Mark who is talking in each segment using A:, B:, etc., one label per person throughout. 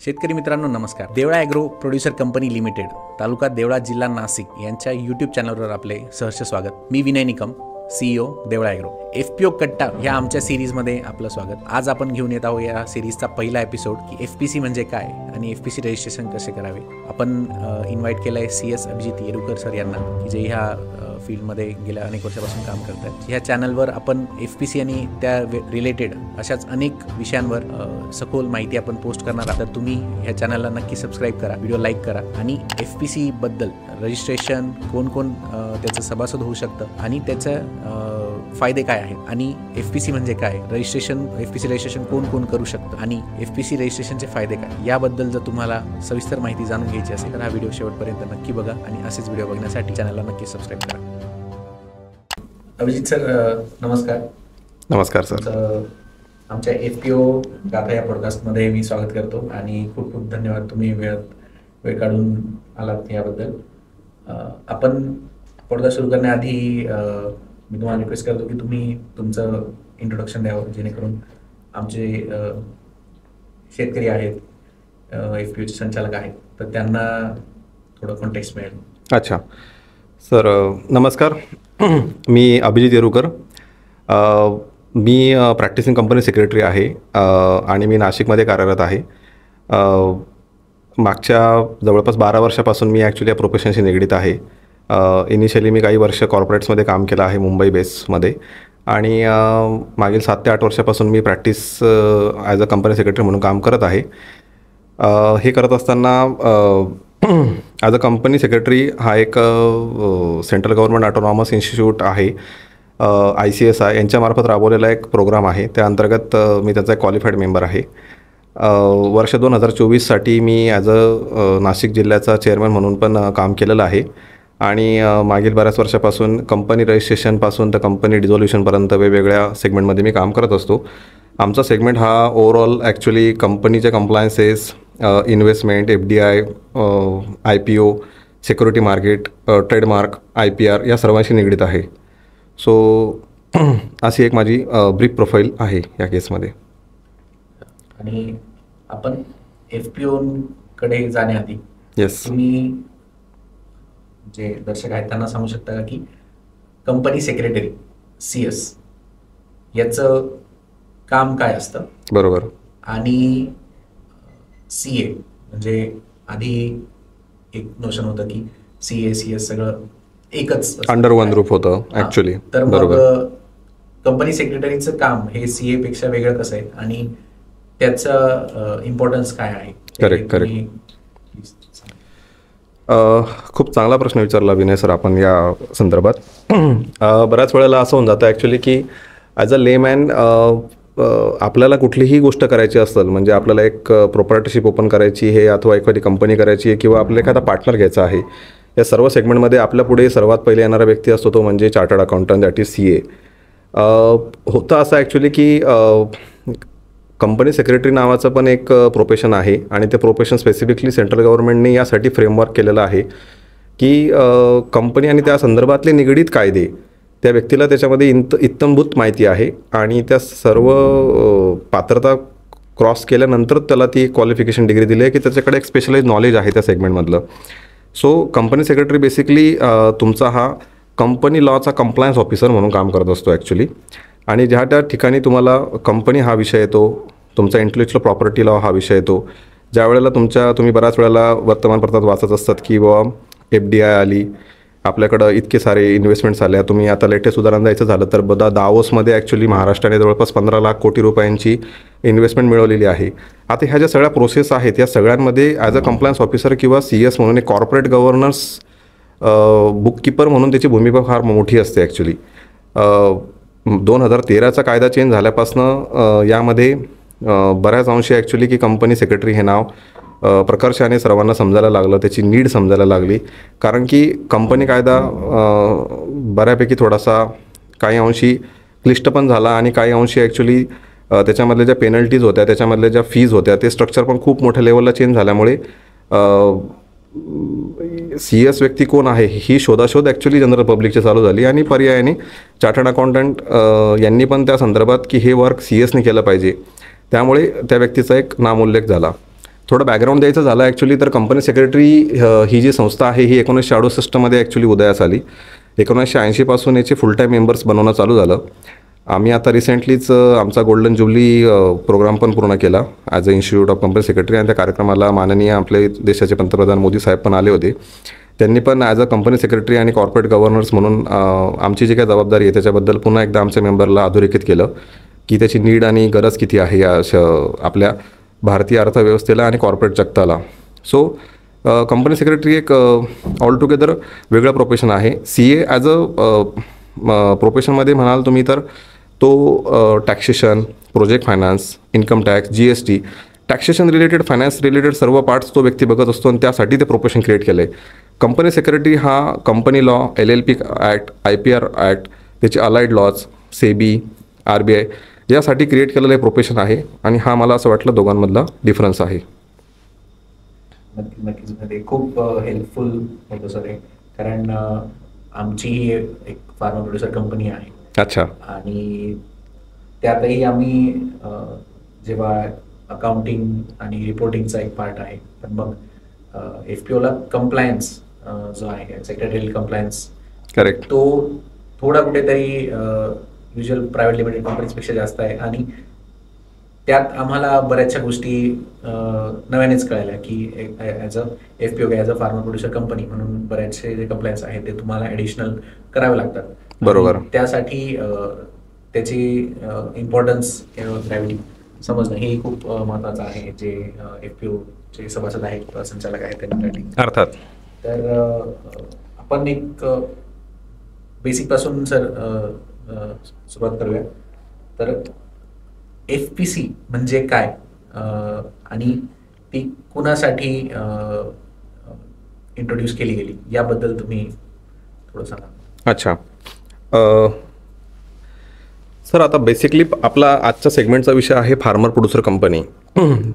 A: शेतकरी मित्रांनो नमस्कार. Deola agro producer company limited, taluka Deola, जिल्हा नाशिक यांच्या यूट्यूब चॅनलवर आपले सहर्ष स्वागत. मी Vinay Nikam, CEO Deola agro. FPO कट्टा ह्या आमच्या सिरीजमध्ये आपलं स्वागत. आज आपण घेऊन येत आहोत या सिरीजचा पहिला एपिसोड की FPC म्हणजे काय आणि FPC रजिस्ट्रेशन कसे करावे. आपण इन्व्हाइट केलं आहे CS अभिजित येरुकर सर यांना, की जे ह्या फील्डमध्ये गेल्या अनेक वर्षापासून काम करतात. ह्या चॅनलवर आपण FPC आणि त्या रिलेटेड अशाच अनेक विषयांवर सखोल माहिती आपण पोस्ट करणार आहोत. तर तुम्ही ह्या चॅनलला नक्की सबस्क्राईब करा, व्हिडिओ लाईक करा आणि FPC बद्दल रजिस्ट्रेशन कोण त्याचं सभासद होऊ शकतं आणि त्याचं फायदे काय आहेत आणि FPC म्हणजे काय, FPC रजिस्ट्रेशन कोण करू शकतं आणि FPC रजिस्ट्रेशनचे फायदे काय याबद्दल जर तुम्हाला सविस्तर माहिती जाणून घ्यायची असेल तर हा व्हिडिओ शेवटपर्यंत नक्की बघा आणि असेच व्हिडिओ बघण्यासाठी चॅनलला नक्की सबस्क्राईब करा. अभिजित सर नमस्कार.
B: नमस्कार सर.
A: आमच्या FPO गाथा या पॉडकास्टमध्ये मी स्वागत करतो आणि खूप खूप धन्यवाद, तुम्ही वेळ काढून आलात याबद्दल. आपण पॉडकास्ट सुरू करण्याआधी मी तुम्हाला रिक्वेस्ट करतो की तुम्ही तुमचं इंट्रोडक्शन द्यावं, जेणेकरून आमचे शेतकरी आहेत, FPOचे संचालक आहेत, तर त्यांना थोडं कॉन्टेक्स्ट मिळेल.
B: अच्छा सर, नमस्कार. मी अभिजित येरुकर. मी प्रॅक्टिसिंग कंपनी सेक्रेटरी आहे आणि मी नाशिकमध्ये कार्यरत आहे. मागच्या जवळपास 12 वर्षापासून मी ॲक्च्युली या प्रोफेशनशी निगडीत आहे. इनिशियली मी काही वर्ष कॉर्पोरेट्समध्ये काम केलं आहे मुंबई बेसमध्ये आणि मागील 7 ते 8 वर्षापासून मी practice as a company secretary म्हणून काम करत आहे. हे करत असताना ॲज अ कंपनी सेक्रेटरी हा एक सेंट्रल गव्हर्नमेंट ऑटोनॉमस इन्स्टिट्यूट आहे, ICSI यांच्यामार्फत राबवलेला एक प्रोग्राम आहे. त्या अंतर्गत मी त्याचा एक क्वालिफाईड मेंबर आहे. वर्ष 2024साठी मी ॲज अ नाशिक जिल्ह्याचा चेअरमन म्हणून पण काम केलेलं आहे आणि मागील बऱ्याच वर्षापासून कंपनी रजिस्ट्रेशनपासून तर कंपनी डिझोल्युशनपर्यंत वेगवेगळ्या सेगमेंटमध्ये मी काम करत असतो. आमचा सेगमेंट हा ओव्हरऑल ॲक्च्युली कंपनीचे compliances, investment, FDI, IPO, security market, trademark, IPR या सर्वांशी निगडीत आहे. सो अशी एक माझी ब्रीफ प्रोफाईल आहे या केसमध्ये.
A: आणि आपण FPOकडे जाण्याआधी
B: येस,
A: तुम्ही जे दर्शक आहेत त्यांना सांगू शकता का की कंपनी सेक्रेटरी CS याचं काम काय असतं?
B: बरोबर. आणि
A: CA म्हणजे आधी एक नोशन होतं की CA CS सगळं एकच
B: अंडर वन रूफ होतं ॲक्च्युली.
A: तर मग कंपनी सेक्रेटरीचं काम हे CA पेक्षा वेगळं कसं आहे आणि त्याचं इम्पॉर्टन्स काय आहे?
B: करेक्ट. खूप चांगला प्रश्न विचारला विनय सर आपण या संदर्भात. बऱ्याच वेळेला असं होऊन जातं ॲक्च्युली की ॲज अ लेमॅन आपल्याला कुठलीही गोष्ट करायची असेल, म्हणजे आपल्याला एक प्रोप्रायटरशिप ओपन करायची आहे अथवा एखादी कंपनी करायची आहे किंवा आपल्याला एखादा पार्टनर घ्यायचा आहे, या सर्व सेगमेंटमध्ये आपल्या पुढे सर्वात पहिले येणारा व्यक्ती असतो तो म्हणजे chartered accountant, that is CA. होतं असं ॲक्च्युली की कंपनी सेक्रेटरी नावाचं पण एक प्रोफेशन आहे आणि ते प्रोफेशन स्पेसिफिकली सेंट्रल गव्हर्नमेंटने यासाठी फ्रेमवर्क केलेलं आहे की कंपनी आणि त्या संदर्भातले निगडीत कायदे त्या व्यक्तीला त्याच्यामध्ये इत्तंभूत माहिती आहे आणि त्या सर्व पात्रता क्रॉस केल्यानंतर त्याला ती क्वालिफिकेशन डिग्री दिली आहे की त्याच्याकडे एक स्पेशलाइज नॉलेज आहे त्या सेगमेंटमधलं. सो कंपनी सेक्रेटरी बेसिकली तुमचा हा कंपनी लॉचा कंप्लायन्स ऑफिसर म्हणून काम करत असतो ॲक्च्युली. आणि ज्या त्या ठिकाणी तुम्हाला कंपनी हा विषय येतो, तुमचा इंटेलेक्चुअल प्रॉपर्टी लॉ हा विषय येतो, ज्या वेळेला तुम्ही बऱ्याच वेळेला वर्तमानपत्रात वाचत असतात की बाबा FDI आली, आपल्याकडं इतके सारे इन्व्हेस्टमेंट्स आल्या. तुम्ही आता लेटेस्ट उदाहरण द्यायचं झालं तर दावोसमध्ये ॲक्च्युली महाराष्ट्राने जवळपास 15 लाख कोटी रुपयांची इन्व्हेस्टमेंट मिळवलेली आहे. आता ह्या ज्या सगळ्या प्रोसेस आहेत या सगळ्यांमध्ये ॲज अ कंप्लायन्स ऑफिसर किंवा CS म्हणून एक कॉर्पोरेट गव्हर्नन्स बुककीपर म्हणून त्याची भूमिका फार मोठी असते ॲक्च्युली. 2013चा कायदा चेंज झाल्यापासनं यामध्ये बऱ्याच अंशी ॲक्च्युली की कंपनी सेक्रेटरी हे नाव प्रकर्षाने सर्वांना समजायला लागलं, त्याची नीड समजायला लागली. कारण की कंपनी कायदा बऱ्यापैकी थोडासा काही अंशी क्लिष्ट पण झाला आणि काही अंशी ॲक्च्युली त्याच्यामधल्या ज्या पेनल्टीज होत्या, त्याच्यामधल्या ज्या फीज होत्या, ते स्ट्रक्चर पण खूप मोठ्या लेवलला चेंज झाल्यामुळे CS व्यक्ती कोण आहे ही शोधाशोध ॲक्च्युली जनरल पब्लिकची चालू झाली आणि पर्यायाने चार्टर्ड अकाउंटंट यांनी पण त्या संदर्भात की हे वर्क CSने केलं पाहिजे, त्यामुळे त्या व्यक्तीचा एक नामोल्लेख झाला. थोडं बॅकग्राऊंड द्यायचं झालं ॲक्च्युली तर कंपनी सेक्रेटरी ही जी संस्था आहे ही 1968मध्ये ॲक्च्युली उदयास आली. 1980पासून याचे फुल टाईम मेंबर्स बनवणं चालू झालं. आम्ही आता रिसेंटलीच आमचा गोल्डन जुबली प्रोग्राम पण पूर्ण केला as a institute of company secretary, आणि त्या कार्यक्रमाला माननीय आपले देशाचे पंतप्रधान मोदी साहेब पण आले होते. त्यांनी पण ॲज अ कंपनी सेक्रेटरी आणि कॉर्पोरेट गव्हर्नर्स म्हणून आमची जी काही जबाबदारी आहे त्याच्याबद्दल पुन्हा एकदा आमच्या मेंबरला अधोरेखित केलं की त्याची नीड आणि गरज किती आहे या आपल्या भारतीय अर्थव्यवस्थेला आणि कॉर्पोरेट जगताला. सो कंपनी सेक्रेटरी एक ऑल टुगेदर वेगळं प्रोफेशन आहे. CA ॲज अ प्रोफेशनमध्ये म्हणाल तुम्ही तर तो taxation, project finance, income tax, GST, taxation related, finance related सर्व पार्ट्स तो व्यक्ती बघत असतो आणि त्यासाठी ते प्रोफेशन क्रिएट केलं आहे. कंपनी सेक्रेटरी हा company law, LLP act, IPR act, त्याचे अलाइड लॉज, SEBI, RBI यासाठी क्रिएट केलेलं हे प्रोफेशन आहे आणि हा मला असं वाटलं दोघांमधला डिफरन्स आहे.
A: नक्कीच मध्ये खूप हेल्पफुल होतं सर हे, कारण आमची ही एक फार्मा प्रोड्युसर कंपनी आहे.
B: अच्छा.
A: आणि त्यातही आम्ही जेव्हा अकाउंटिंग आणि रिपोर्टिंगचा एक पार्ट आहे, पण मग FPOला कंप्लायन्स जो आहे सेक्रेटरियल कंप्लायन्स,
B: करेक्ट,
A: तो थोडा कुठेतरी युजल प्रायव्हेट लिमिटेड कंपनीजपेक्षा जास्त आहे. आणि त्यात आम्हाला बऱ्याचशा गोष्टी नव्यानेच कळाल्या की as a FPO as a pharma producer company म्हणून बरेचसे जे कंप्लायन्स आहेत ते तुम्हाला ॲडिशनल करावे लागतात.
B: बरोबर.
A: त्यासाठी त्याची इम्पॉर्टन्स, ग्रॅव्हिटी समजणं हे खूप महत्त्वाचं आहे, जे FPOचे सभासद आहेत किंवा संचालक आहेत त्यांच्यासाठी.
B: अर्थात.
A: तर आपण एक बेसिकपासून सर सुरुवात करूया. तर FPC म्हणजे काय आणि ती कुणासाठी इंट्रोड्यूस केली गेली याबद्दल तुम्ही थोडं सांगा.
B: अच्छा. सर आता बेसिकली आपला आजच्या सेगमेंटचा विषय आहे फार्मर प्रोड्युसर कंपनी.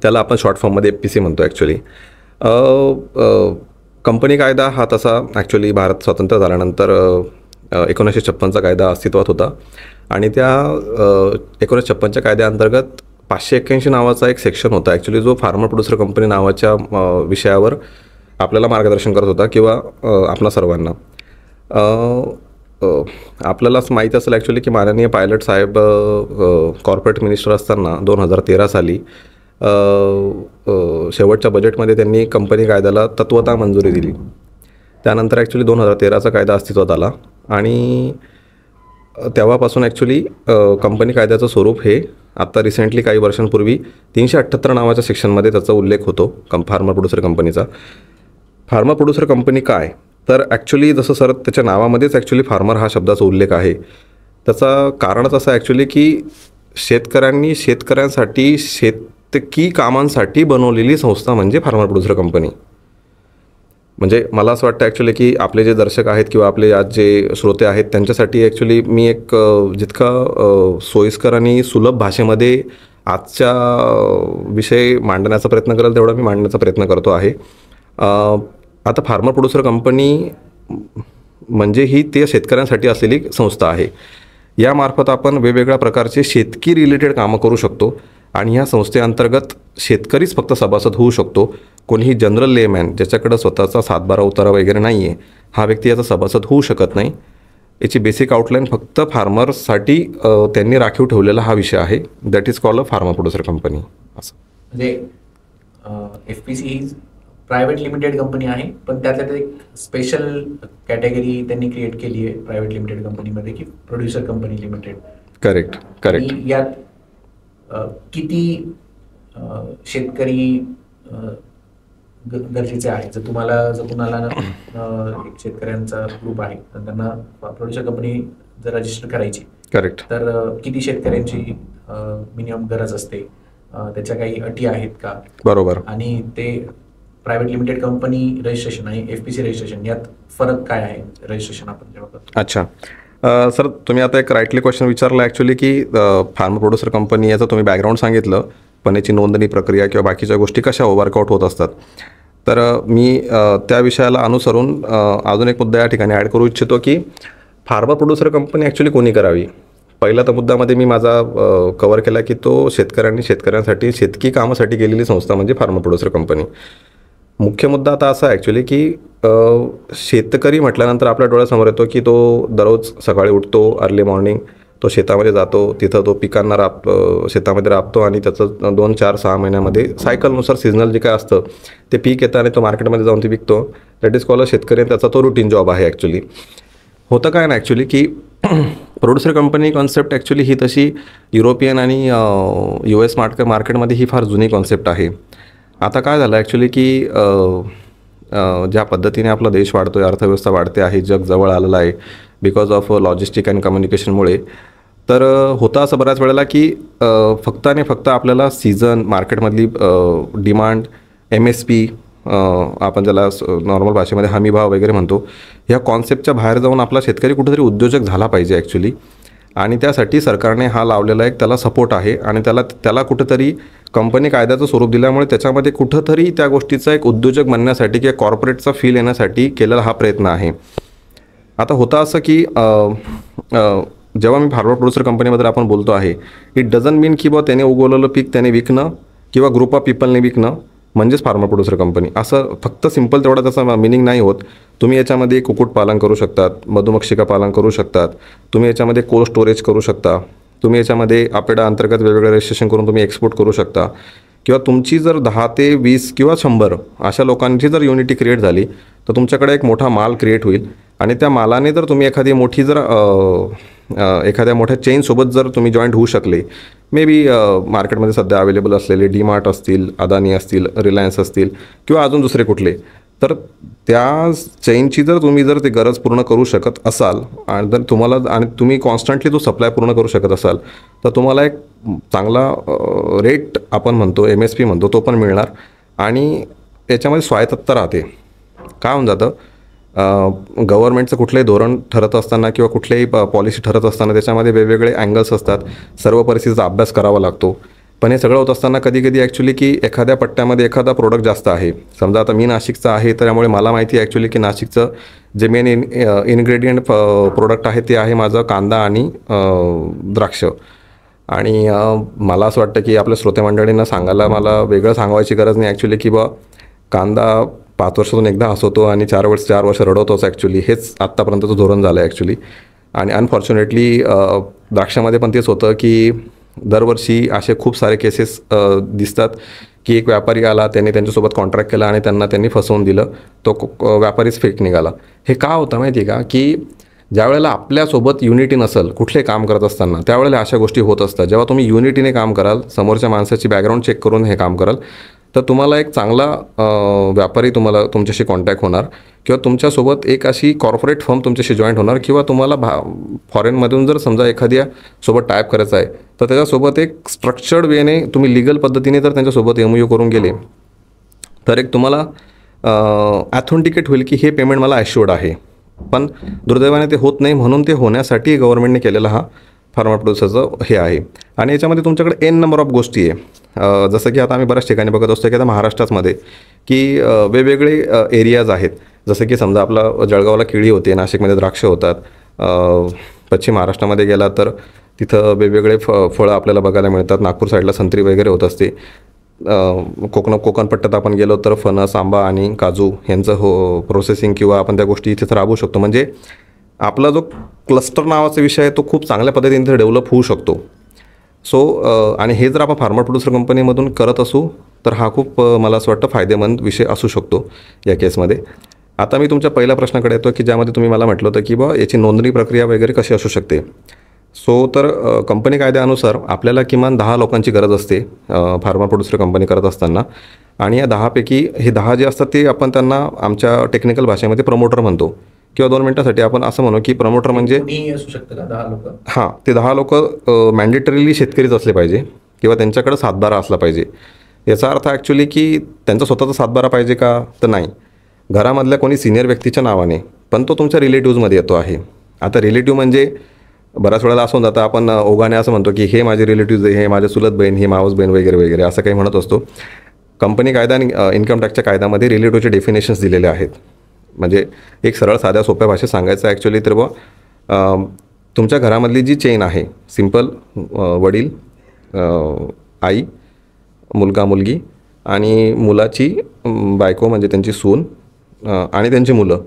B: त्याला आपण शॉर्ट फॉर्ममध्ये FPC म्हणतो ॲक्च्युली. कंपनी कायदा हा तसा ॲक्च्युली भारत स्वातंत्र्य झाल्यानंतर 1956चा कायदा अस्तित्वात होता आणि त्या 1956च्या कायद्याअंतर्गत 581 नावाचा एक सेक्शन होता ॲक्च्युली, जो फार्मर प्रोड्युसर कंपनी नावाच्या विषयावर आपल्याला मार्गदर्शन करत होता किंवा आपणा सर्वांना. आपल्यालाच माहीत असेल ॲक्च्युली की माननीय पायलट साहेब कॉर्पोरेट मिनिस्टर असताना 2013 साली शेवटच्या बजेटमध्ये त्यांनी कंपनी कायद्याला तत्वतः मंजुरी दिली. त्यानंतर ॲक्च्युली 2013चा कायदा अस्तित्वात आला आणि तेव्हापासून ॲक्च्युली कंपनी कायद्याचं स्वरूप हे आत्ता रिसेंटली काही वर्षांपूर्वी 378 नावाच्या सेक्शनमध्ये त्याचा उल्लेख होतो फार्मर प्रोड्युसर कंपनीचा. फार्मर प्रोड्युसर कंपनी काय, तर ॲक्च्युली जसं सर त्याच्या नावामध्येच ॲक्च्युली फार्मर हा शब्दाचा उल्लेख आहे. त्याचा कारणच असं ॲक्च्युली की शेतकऱ्यांनी शेतकऱ्यांसाठी शेतकी कामांसाठी बनवलेली संस्था म्हणजे फार्मर प्रोड्युसर कंपनी. म्हणजे मला असं वाटतं ॲक्च्युली की आपले जे दर्शक आहेत किंवा आपले आज जे श्रोते आहेत त्यांच्यासाठी ॲक्च्युली मी एक जितका सोयीस्कर आणि सुलभ भाषेमध्ये आजच्या विषय मांडण्याचा प्रयत्न करेल तेवढा मी मांडण्याचा प्रयत्न करतो आहे. आता फार्मर प्रोड्युसर कंपनी म्हणजे ही ते शेतकऱ्यांसाठी असलेली संस्था आहे. यामार्फत आपण वेगवेगळ्या प्रकारचे शेतकी रिलेटेड कामं करू शकतो आणि ह्या संस्थेअंतर्गत शेतकरीच फक्त सभासद होऊ शकतो. कोणीही जनरल लेमॅन ज्याच्याकडं स्वतःचा 7-12 उतारा वगैरे नाही आहे हा व्यक्ती याचा सभासद होऊ शकत नाही. याची बेसिक आउटलाईन फक्त फार्मर्ससाठी त्यांनी राखीव ठेवलेला हा विषय आहे. That is called a farmer producer company. असं
A: म्हणजे FPC ही प्रायव्हेट लिमिटेड कंपनी आहे, पण त्यातल्या त्यात एक स्पेशल कॅटेगरी त्यांनी क्रिएट केली आहे प्रायव्हेट लिमिटेड कंपनीमध्ये की producer company limited.
B: Correct, correct.
A: यात किती शेतकरी गरजेचे आहे? जर कुणाला शेतकऱ्यांचा ग्रुप आहे तर त्यांना प्रोड्युसर कंपनी जर रजिस्टर करायची,
B: करेक्ट,
A: तर किती शेतकऱ्यांची मिनिमम गरज असते? त्याच्या काही अटी आहेत का?
B: बरोबर.
A: आणि ते प्रायव्हेट लिमिटेड कंपनी रजिस्ट्रेशन आणि FPC रजिस्ट्रेशन यात फरक काय आहे रजिस्ट्रेशन आपण जेव्हा करतो?
B: अच्छा. सर तुम्ही आता एक राईटली क्वेश्चन विचारला ॲक्च्युली की फार्मर प्रोड्युसर कंपनी याचं तुम्ही बॅकग्राऊंड सांगितलं, पण याची नोंदणी प्रक्रिया किंवा बाकीच्या गोष्टी कशा वर्कआउट होत असतात. तर मी त्या विषयाला अनुसरून अजून एक मुद्दा या ठिकाणी ॲड करू इच्छितो की फार्मर प्रोड्युसर कंपनी ॲक्च्युली कोणी करावी. पहिला तर मुद्द्यामध्ये मी माझा कव्हर केला की तो शेतकऱ्यांसाठी शेतकी कामासाठी केलेली संस्था म्हणजे फार्मर प्रोड्युसर कंपनी. मुख्य मुद्दा आता असा ॲक्च्युली की शेतकरी म्हटल्यानंतर आपल्या डोळ्यासमोर येतो की तो दररोज सकाळी उठतो, अर्ली मॉर्निंग तो शेतामध्ये जातो, तिथं तो पिकांना शेतामध्ये राबतो आणि त्याचं 2, 4, 6 महिन्यामध्ये सायकलनुसार सिजनल जे काय असतं ते पीक येतं आणि तो मार्केटमध्ये जाऊन ते विकतो. दॅट इज कॉल्ड शेतकरी, त्याचा तो रुटीन जॉब आहे ॲक्च्युली. होतं काय ना ॲक्च्युली की प्रोड्युसर कंपनी कॉन्सेप्ट ॲक्च्युली ही तशी युरोपियन आणि US मार्केटमध्ये ही फार जुनी कॉन्सेप्ट आहे. आता काय झालं ॲक्च्युली की ज्या पद्धतीने आपला देश वाढतो आहे, अर्थव्यवस्था वाढते आहे, जग जवळ आलेलं आहे बिकॉज ऑफ लॉजिस्टिक अँड कम्युनिकेशनमुळे. तर होतं असं बऱ्याच वेळेला की फक्त आणि फक्त आपल्याला सीझन, मार्केटमधली डिमांड, MSP, आपण ज्याला नॉर्मल भाषेमध्ये हमीभाव वगैरे म्हणतो, ह्या कॉन्सेप्टच्या बाहेर जाऊन आपला शेतकरी कुठेतरी उद्योजक झाला पाहिजे ॲक्च्युली. आणि त्यासाठी सरकारने हा लावलेला एक त्याला सपोर्ट आहे आणि त्याला कुठंतरी कंपनी कायद्याचं स्वरूप दिल्यामुळे त्याच्यामध्ये कुठंतरी त्या गोष्टीचा एक उद्योजक बनण्यासाठी किंवा कॉर्पोरेटचा फील येण्यासाठी केलेला हा प्रयत्न आहे. आता होतं असं की जेव्हा मी फार्मर प्रोड्युसर कंपनीमध्ये आपण बोलतो आहे, इट डझंट मीन की बा त्याने उगवलेलं पीक त्याने विकणं किंवा ग्रुप ऑफ पीपलने विकणं म्हणजेच फार्मर प्रोड्युसर कंपनी, असं फक्त सिम्पल तेवढा त्याचा मिनिंग नाही होत. तुम्ही याच्यामध्ये कुक्कुटपालन करू शकतात, मधुमक्षिका पालन करू शकतात, तुम्ही याच्यामध्ये कोल्ड स्टोरेज करू शकता, तुम्ही याच्यामध्ये आपेडा अंतर्गत वेगवेगळे रजिस्ट्रेशन करून तुम्ही एक्सपोर्ट करू शकता. किंवा तुमची जर 10 ते 20 किंवा 100 अशा लोकांची जर युनिटी क्रिएट झाली तर तुमच्याकडे एक मोठा माल क्रिएट होईल आणि त्या मालाने जर तुम्ही एखादी मोठी एखाद्या मोठ्या चेनसोबत जर तुम्ही जॉईंट होऊ शकले, मे बी मार्केटमध्ये सध्या अवेलेबल असलेले डीमार्ट असतील, अदानी असतील, रिलायन्स असतील किंवा अजून दुसरे कुठले, तर त्या चेनची जर ते गरज पूर्ण करू शकत असाल आणि जर तुम्ही कॉन्स्टंटली तो सप्लाय पूर्ण करू शकत असाल तर तुम्हाला एक चांगला रेट आपण म्हणतो, MSP म्हणतो, तो पण मिळणार. आणि याच्यामध्ये स्वायत्तता राहते. काय होऊन जातं, गव्हर्नमेंटचं कुठलंही धोरण ठरत असताना किंवा कुठल्याही पॉलिसी ठरत असताना त्याच्यामध्ये वेगवेगळे अँगल्स असतात, सर्व परिस्थितीचा अभ्यास करावा लागतो. पण हे सगळं होत असताना कधी कधी ॲक्च्युली की एखाद्या पट्ट्यामध्ये एखादा प्रोडक्ट जास्त आहे, समजा आता मी नाशिकचा आहे तर त्यामुळे मला माहिती आहे ॲक्च्युली की नाशिकचं जे मेन इन्ग्रेडियंट प्रोडक्ट आहे ते आहे माझं कांदा आणि द्राक्ष. आणि मला असं वाटतं की आपल्या श्रोतेमंडळींना मला वेगळं सांगायची गरज नाही ॲक्च्युली की बा कांदा 5 वर्षातून एकदा हसवतो आणि 4 वर्ष रडवतोच ॲक्च्युली, हेच आत्तापर्यंतचं धोरण झालं आहे ॲक्च्युली. आणि अनफॉर्च्युनेटली द्राक्षामध्ये पण तेच होतं की दरवर्षी असे खूप सारे केसेस दिसतात की एक व्यापारी आला, त्यांनी त्यांच्यासोबत कॉन्ट्रॅक्ट केला आणि त्यांनी फसवून दिलं, तो व्यापारीच फेक निघाला. हे का होतं माहिती आहे का, की ज्या वेळेला आपल्यासोबत युनिटी नसेल कुठले काम करत असताना त्यावेळेला अशा गोष्टी होत असतात. जेव्हा तुम्ही युनिटीने काम कराल, समोरच्या माणसाची बॅकग्राऊंड चेक करून हे काम कराल, तर तुम्हाला एक चांगला व्यापारी तुमच्याशी कॉन्टॅक्ट होणार किंवा तुमच्यासोबत एक अशी कॉर्पोरेट फर्म तुमच्याशी जॉईंट होणार किंवा तुम्हाला फॉरेनमधून जर समजा एखाद्या सोबत टायप करायचं आहे तर त्याच्यासोबत एक स्ट्रक्चर्ड वेने तुम्ही लिगल पद्धतीने जर त्यांच्यासोबत MOU करून गेले तर एक तुम्हाला ॲथेंटिकेट होईल की हे पेमेंट मला ॲश्युअर्ड आहे. पण दुर्दैवाने ते होत नाही, म्हणून ते होण्यासाठी गव्हर्नमेंटने केलेला हा फार्मर प्रोड्युसरचं हे आहे. आणि याच्यामध्ये तुमच्याकडे N नंबर ऑफ गोष्टी आहे. जसं की आता आम्ही बऱ्याच ठिकाणी बघत असतो की आता महाराष्ट्रामध्ये की वेगवेगळे एरियाज आहेत. जसं की समजा आपला जळगावला केळी होते, नाशिकमध्ये द्राक्ष होतात, पश्चिम महाराष्ट्रामध्ये गेला तर तिथं वेगवेगळे फळं आपल्याला बघायला मिळतात, नागपूर साईडला संत्री वगैरे होत असते, कोकण पट्ट्यात आपण गेलो तर फणस, आंबा आणि काजू यांचं प्रोसेसिंग किंवा आपण त्या गोष्टी इथेच राबवू शकतो. म्हणजे आपला जो क्लस्टर नावाचा विषय आहे तो खूप चांगल्या पद्धतीने डेव्हलप होऊ शकतो. आणि हे जर आपण फार्मर प्रोड्युसर कंपनीमधून करत असू तर हा खूप मला असं वाटतं फायदेमंद विषय असू शकतो या केसमध्ये. आता मी तुमच्या पहिल्या प्रश्नाकडे येतो की ज्यामध्ये तुम्ही मला म्हटलं होतं की याची नोंदणी प्रक्रिया वगैरे कशी असू शकते. तर कंपनी कायद्यानुसार आपल्याला किमान 10 लोकांची गरज असते फार्मर प्रोड्युसर कंपनी करत असताना. आणि या 10पैकी हे 10 जे असतात ते आपण त्यांना आमच्या टेक्निकल भाषेमध्ये प्रमोटर म्हणतो. किंवा 2 मिनिटासाठी आपण असं म्हणू की प्रमोटर म्हणजे
A: असू शकतं का 10 लोक?
B: हां, ते 10 लोक मॅन्डेटरीली शेतकरीच असले पाहिजे किंवा त्यांच्याकडे सातबारा असला पाहिजे. याचा अर्थ ॲक्च्युली की त्यांचा स्वतःचा सातबारा पाहिजे का, तर नाही, घरामधल्या कोणी सिनियर व्यक्तीच्या नावाने, पण तो तुमच्या रिलेटिव्हजमध्ये येतो आहे. आता रिलेटिव्ह म्हणजे बऱ्याच वेळेला असं होऊन जातं, आपण ओघाने असं म्हणतो की हे माझे रिलेटिव्ज आहे, हे माझे चुलत बहीण, हे मावस बहीण वगैरे वगैरे असं काही म्हणत असतो. कंपनी कायदा आणि इन्कम टॅक्सच्या कायद्यामध्ये रिलेटिव्हचे डेफिनेशन्स दिलेले आहेत. म्हणजे एक सरळ साध्या सोप्या भाषेत सांगायचं ॲक्च्युली तर तुमच्या घरामधली जी चेन आहे, सिम्पल वडील, आई, मुलगा मुलगी आणि मुलाची बायको म्हणजे त्यांची सून आणि त्यांची मुलं,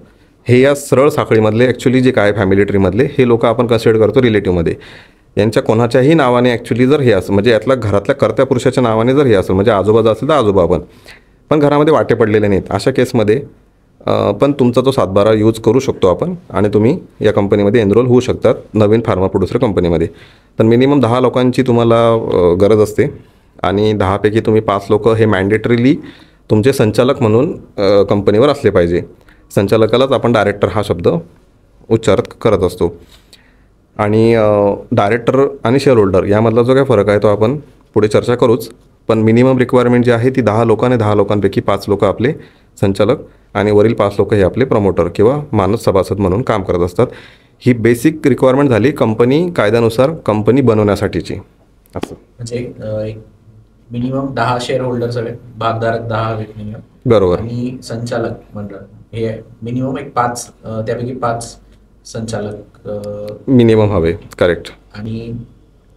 B: हे या सरळ साखळीमधले ॲक्च्युली जे काय फॅमिली ट्रीमधले हे लोक आपण कन्सिडर करतो रिलेटिव्हमध्ये. यांच्या कोणाच्याही नावाने ॲक्च्युली जर हे असं म्हणजे यातल्या घरातल्या कर्त्या पुरुषाच्या नावाने जर हे असेल म्हणजे आजोबा असेल तर आजोबा पण घरामध्ये वाटे पडलेले नाहीत, अशा केसमध्ये पण तुमचा तो 7/12 यूज करू शकतो आपण आणि तुम्ही या कंपनीमध्ये एनरोल होऊ शकतात नवीन फार्मा प्रोड्युसर कंपनीमध्ये. तर मिनिमम 10 लोकांची तुम्हाला गरज असते आणि 10पैकी तुम्ही 5 लोक हे मॅन्डेटरीली तुमचे संचालक म्हणून कंपनीवर असले पाहिजे. संचालकालाच आपण डायरेक्टर हा शब्द उच्चारित करत असतो. आणि डायरेक्टर आणि शेअर होल्डर यामधला जो काय फरक आहे तो आपण पुढे चर्चा करूच. पण मिनिमम रिक्वायरमेंट जी आहे ती 10 लोकांनी 10 लोकांपैकी 5 लोक आपले संचालक आणि वरील 5 लोक हे आपले प्रमोटर किंवा मानद सभासद म्हणून काम करत असतात. ही बेसिक रिक्वायरमेंट झाली कंपनी कायद्यानुसार कंपनी बनवण्यासाठीची. असं
A: म्हणजे एक मिनिमम 10 शेअर होल्डर्स हवे, भागधारक 10 हवेत मिनिमम,
B: बरोबर.
A: आणि संचालक मंडळ हे मिनिमम एक 5, त्यापैकी 5 संचालक
B: मिनिमम हवे. करेक्ट. आणि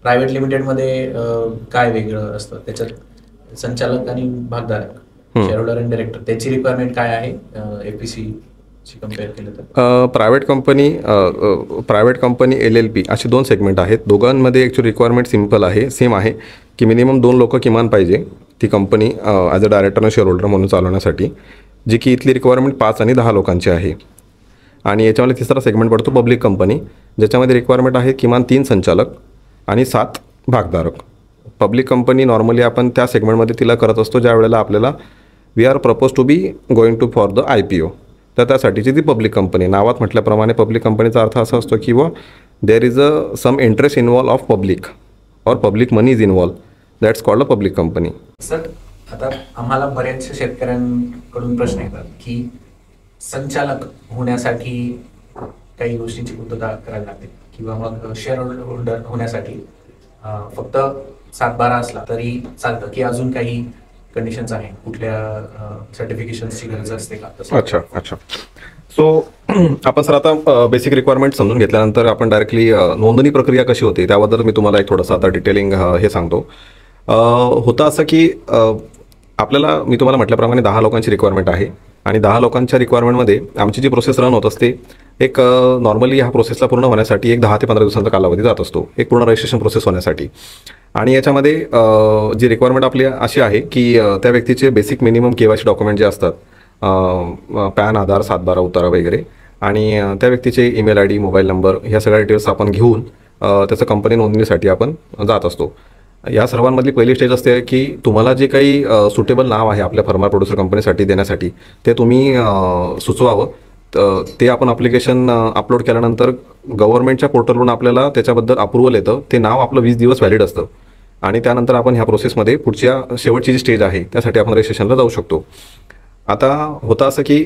A: प्रायव्हेट लिमिटेडमध्ये काय वेगळं असतं त्याच्यात? संचालक आणि भागधारक, शेअर होल्डर आणि डायरेक्टर, त्याची रिक्वायरमेंट काय आहे एफपीसी ची कंपेअर केलं तर?
B: प्रायव्हेट कंपनी LLP असे 2 सेगमेंट आहेत. दोघांमध्ये ॲक्च्युअली रिक्वायरमेंट सिम्पल आहे, सेम आहे की मिनिमम 2 लोक किमान पाहिजे ती कंपनी ॲज अ डायरेक्टर आणि शेअर होल्डर म्हणून चालवण्यासाठी, जी की इथली रिक्वायरमेंट 5 आणि 10 लोकांची आहे. आणि याच्यामध्ये तिसरा सेगमेंट पडतो पब्लिक कंपनी, ज्याच्यामध्ये रिक्वायरमेंट आहे किमान 3 संचालक आणि 7 भागधारक. पब्लिक कंपनी नॉर्मली आपण त्या सेगमेंटमध्ये तिला करत असतो ज्या वेळेला आपल्याला we are propose to be going to for the IPO. तर त्यासाठीची ती पब्लिक कंपनी. नावात म्हटल्याप्रमाणे पब्लिक कंपनीचा अर्थ असा असतो की there is some interest involve of public or public money is involve, that's called a public company.
A: Sir, आता आम्हाला बऱ्याचशा शेतकऱ्यांकडून प्रश्न येतात की संचालक होण्यासाठी काही गोष्टींची पूर्तता करावी लागते किंवा मग शेअर होल्डर होण्यासाठी फक्त 7/12 असला तरी चालतं की अजून काही कंडिशन्स आहे, कुठल्या सर्टिफिकेशन्सची गरज असते का?
B: अच्छा. सो आपण सर आता बेसिक रिक्वायरमेंट समजून घेतल्यानंतर आपण डायरेक्टली नोंदणी प्रक्रिया कशी होते त्याबद्दल मी तुम्हाला एक थोडंसं आता डिटेलिंग हे सांगतो. होतं असं की आपल्याला मी तुम्हाला म्हटल्याप्रमाणे 10 लोकांची रिक्वायरमेंट आहे आणि 10 लोकांच्या रिक्वायरमेंटमध्ये आमची जी प्रोसेस रन होत असते एक नॉर्मली ह्या प्रोसेसला पूर्ण होण्यासाठी एक 10 ते 15 दिवसांचा कालावधी जात असतो एक पूर्ण रजिस्ट्रेशन प्रोसेस होण्यासाठी. आणि याच्यामध्ये जी रिक्वायरमेंट आपली अशी आहे की त्या व्यक्तीचे बेसिक मिनिमम KYC डॉक्युमेंट जे असतात, पॅन, आधार, 7/12 उतारा वगैरे, आणि त्या व्यक्तीचे ईमेल ID, मोबाईल नंबर ह्या सगळ्या डिटेल्स आपण घेऊन त्याचं कंपनी नोंदणीसाठी आपण जात असतो. या सर्वांमधली पहिली स्टेज असते की तुम्हाला जे काही सुटेबल नाव आहे आपल्या फार्मा प्रोड्युसर कंपनीसाठी देण्यासाठी ते तुम्ही सुचवावं. ते आपण ॲप्लिकेशन अपलोड केल्यानंतर गव्हर्नमेंटच्या पोर्टलवरून आपल्याला त्याच्याबद्दल अप्रुव्हल येतं. ते नाव आपलं 20 दिवस व्हॅलिड असतं आणि त्यानंतर आपण ह्या प्रोसेसमध्ये पुढच्या शेवटची जी स्टेज आहे त्यासाठी आपण रजिस्ट्रेशनला जाऊ शकतो. आता होतं असं की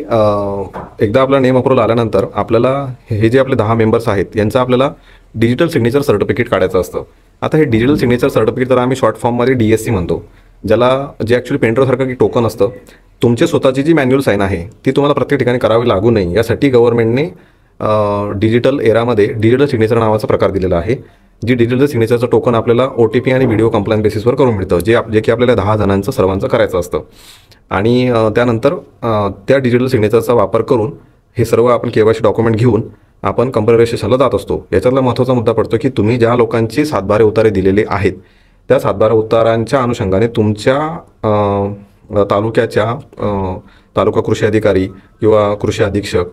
B: एकदा आपला नेम अप्रुव्हल आल्यानंतर आपल्याला हे जे आपले 10 मेंबर्स आहेत यांचं आपल्याला डिजिटल सिग्नेचर सर्टिफिकेट काढायचं असतं. आता हे डिजिटल सिग्नेचर सर्टिफिकेट तर आम्ही शॉर्ट फॉर्ममध्ये DSC म्हणतो, ज्याला जे ॲक्च्युली पेंड्राईव्हसारखं की टोकन असतं. तुमची स्वतःची जी मॅन्युअल साईन आहे ती तुम्हाला प्रत्येक ठिकाणी करावी लागू नये यासाठी गव्हर्नमेंटने डिजिटल एरामध्ये डिजिटल सिग्नेचर नावाचा प्रकार दिलेला आहे. जी डिजिटल सिग्नेचरचं टोकन आपल्याला OTP आणि व्हिडिओ कंप्लायन्स बेसिसवर करून मिळतं, जे की आपल्याला 10 जणांचं सर्वांचं करायचं असतं. आणि त्यानंतर त्या डिजिटल सिग्नेचरचा वापर करून हे सर्व आपण KYC डॉक्युमेंट घेऊन आपण कंपनी रजिस्ट्रेशनला जात असतो. याच्यातला महत्त्वाचा मुद्दा पडतो की तुम्ही ज्या लोकांची 7/12 उतारे दिलेले आहेत त्या 7/12 उतारांच्या अनुषंगाने तुमच्या तालुक्याच्या तालुका कृषी अधिकारी किंवा कृषी अधीक्षक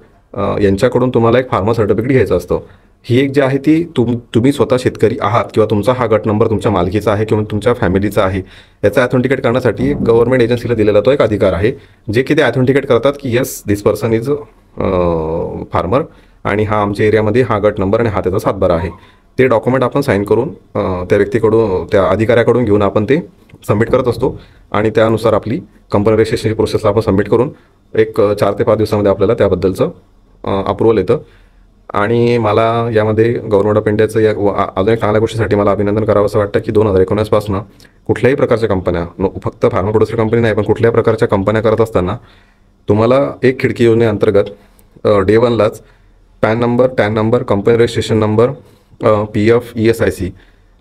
B: यांच्याकडून तुम्हाला एक फार्मर सर्टिफिकेट घ्यायचं असतं. ही एक जी आहे ती तुम्ही स्वतः शेतकरी आहात किंवा तुमचा हा गट नंबर तुमच्या मालकीचा आहे किंवा तुमच्या फॅमिलीचा आहे याचा ॲथेंटिकेट करण्यासाठी गव्हर्नमेंट एजन्सीला दिलेला तो एक अधिकार आहे, जे की ते ॲथेंटिकेट करतात की yes this person is farmer आणि हा आमच्या एरियामध्ये हा गट नंबर आणि हा त्याचा 7/12 आहे. ते डॉक्युमेंट आपण साईन करून त्या व्यक्तीकडून त्या अधिकाऱ्याकडून घेऊन आपण ते सबमिट करत असतो आणि त्यानुसार आपली कंपनी रजिस्ट्रेशनची प्रोसेसला आपण सबमिट करून एक 4 ते 5 दिवसामध्ये आपल्याला त्याबद्दलचं अप्रुव्हल येतं. आणि मला यामध्ये गव्हर्नमेंट ऑफ इंडियाचं अजून एक चांगल्या गोष्टीसाठी मला अभिनंदन करावं असं वाटतं की 2019 पासून कुठल्याही प्रकारच्या कंपन्या, फक्त फार्मा प्रोड्युसर कंपनी नाही पण कुठल्याही प्रकारच्या कंपन्या करत असताना तुम्हाला एक खिडकी योजनेअंतर्गत Day 1लाच PAN number, TAN number, company registration number PF ESIC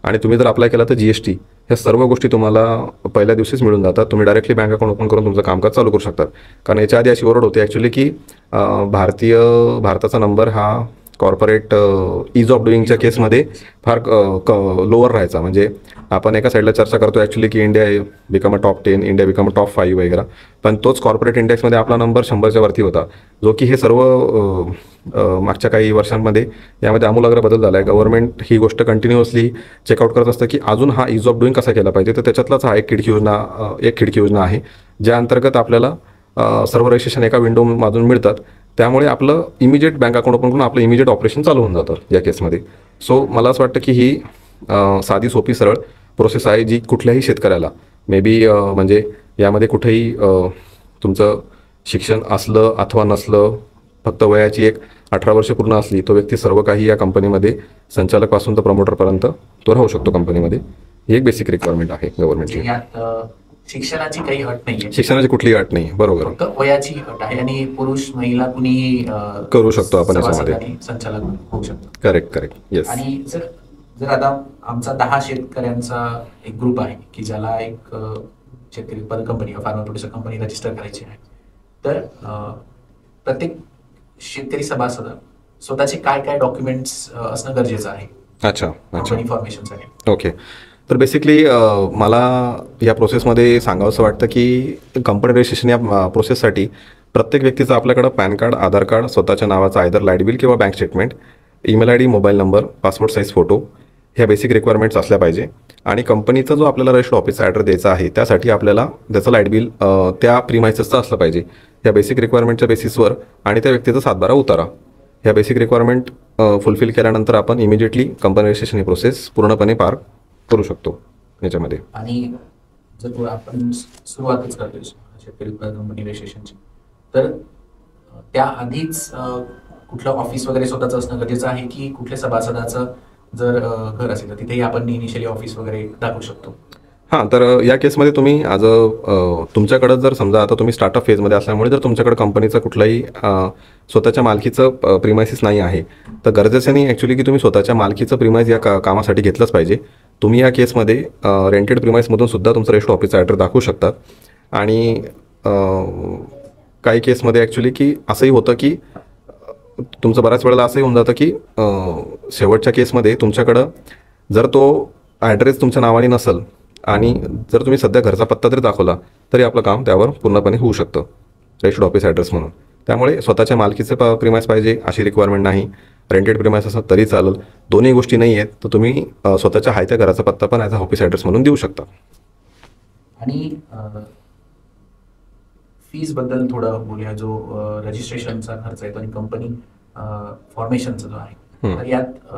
B: आणि तुम्ही जर अप्लाय केला तर GST, ह्या सर्व गोष्टी तुम्हाला पहिल्या दिवशीच मिळून जातात. तुम्ही डायरेक्टली बँक अकाउंट ओपन करून तुमचं कामकाज चालू करू शकतात. कारण याच्या आधी अशी ओरड होती ॲक्च्युली की भारताचा नंबर हा कॉर्पोरेट ईज ऑफ डुईंगच्या केसमध्ये फार लोअर राहायचा. म्हणजे आपण एका साईडला चर्चा करतो ॲक्च्युली की India become a top 10, India become a top 5 वगैरे, पण तोच कॉर्पोरेट इंडेक्समध्ये आपला नंबर 100च्या वरती होता, जो की हे सर्व मागच्या काही वर्षांमध्ये यामध्ये आमूलाग्र बदल झाला आहे. गव्हर्नमेंट ही गोष्ट कंटिन्युअसली चेकआउट करत असतं की अजून हा ईज ऑफ डुईंग कसा केला पाहिजे. तर त्याच्यातलाच हा एक खिडकी योजना आहे, ज्या अंतर्गत आपल्याला सर्व रजिस्ट्रेशन एका विंडोमधून मिळतात. त्यामुळे आपलं इमिजिएट बँक अकाउंट ओपन करून आपलं इमिजिएट ऑपरेशन चालू होऊन जातं या केसमध्ये. सो मला असं वाटतं की ही साधी सोपी सरळ प्रोसेस आहे, जी कुठल्याही शेतकऱ्याला मे बी म्हणजे यामध्ये कुठेही तुमचं शिक्षण असलं अथवा नसलं, फक्त वयाची एक 18 वर्ष पूर्ण असली, तो व्यक्ती सर्व काही या कंपनीमध्ये संचालकपासून तर प्रमोटरपर्यंत तो राहू शकतो कंपनीमध्ये. ही एक बेसिक रिक्वायरमेंट आहे गव्हर्नमेंटची.
A: शिक्षणाची काही अट नाहीये,
B: शिक्षणाची कुठलीही अट नाही, बरोबर.
A: फक्त वयाची अट आहे आणि पुरुष महिला कुणीही
B: करू शकतो आपण याच्यामध्ये,
A: संचालक होऊ शकतो.
B: Correct, yes.
A: आणि जर आता आमचा 10 शेतकऱ्यांचा एक ग्रुप आहे की ज्याला एक शेतकरी उत्पादक company farmer producer company register करायची आहे, तर प्रत्येक शेतकरी सभासद स्वतःचे काय काय डॉक्युमेंट्स असणं गरजेचं आहे
B: अच्छा
A: फॉर्मेशनसाठी?
B: ओके. तर बेसिकली मला या प्रोसेसमध्ये सांगावंसं वाटतं की कंपनी रजिस्ट्रेशन या प्रोसेससाठी प्रत्येक व्यक्तीचं आपल्याकडं पॅन कार्ड, आधार कार्ड, स्वतःच्या नावाचं आयदर लाईट बिल किंवा bank statement, email ID, mobile number, passport size photo, ह्या बेसिक रिक्वायरमेंट्स असल्या पाहिजे. आणि कंपनीचा जो आपल्याला रजिस्टर्ड ऑफिसचा ॲड्रेस द्यायचा आहे त्यासाठी आपल्याला त्याचं लाईट बिल त्या प्रिमायसेसचं असलं पाहिजे. ह्या बेसिक रिक्वायरमेंटच्या बेसिसवर आणि त्या व्यक्तीचा 7/12 उतारा, ह्या बेसिक रिक्वायरमेंट फुलफिल केल्यानंतर आपण इमिजिएटली कंपनी रजिस्ट्रेशन ही प्रोसेस पूर्णपणे पार करू शकतो याच्यामध्ये.
A: आणि जर आपण सुरुवातच करतोय शेतकरी उत्पादक कंपनी रजिस्ट्रेशनची, तर त्याआधीच कुठलं ऑफिस वगैरे स्वतःचं असणं गरजेचं आहे की कुठल्या सभासदाचं जर घर असेल तर तिथेही आपण इनिशियली ऑफिस वगैरे दाखवू शकतो?
B: हां, तर या केसमध्ये तुम्ही तुमच्याकडं जर समजा आता तुम्ही स्टार्टअप फेजमध्ये असल्यामुळे जर तुमच्याकडे कंपनीचं कुठलंही स्वतःच्या मालकीचं प्रिमायसिस नाही आहे, तर गरजेचं नाही ॲक्च्युली की तुम्ही स्वतःच्या मालकीचं प्रिमाइस या कामासाठी घेतलंच पाहिजे. तुम्ही या केसमध्ये रेंटेड प्रिमाइसमधून सुद्धा तुमचं रजिस्टर्ड ऑफिसचा ॲड्रेस दाखवू शकतात. आणि काही केसमध्ये ॲक्च्युली की असंही होतं की तुमचं बऱ्याच वेळेला असंही होऊन जातं की शेवटच्या केसमध्ये तुमच्याकडं जर तो ॲड्रेस तुमच्या नावाने नसेल आणि जर तुम्ही सध्या घरचा पत्ता जरी दाखवला तरी आपलं काम त्यावर पूर्णपणे होऊ शकतं रजिस्टर्ड ऑफिस ॲड्रेस म्हणून. त्यामुळे स्वतःच्या मालकीचं प्रिमाइस पाहिजे अशी रिक्वायरमेंट नाही. रेंटेड प्रिमाइस असं तरी चालेल. दोन्ही गोष्टी नाही आहेत तर तुम्ही स्वतःच्या हायत्या घराचा पत्ता पण ॲज अ ऑफिस ॲड्रेस म्हणून देऊ शकता.
A: आणि फीज बद्दल थोडं बोलूया. जो रजिस्ट्रेशनचा खर्च आहे आणि कंपनी फॉर्मेशनचा जो आहे, तर यात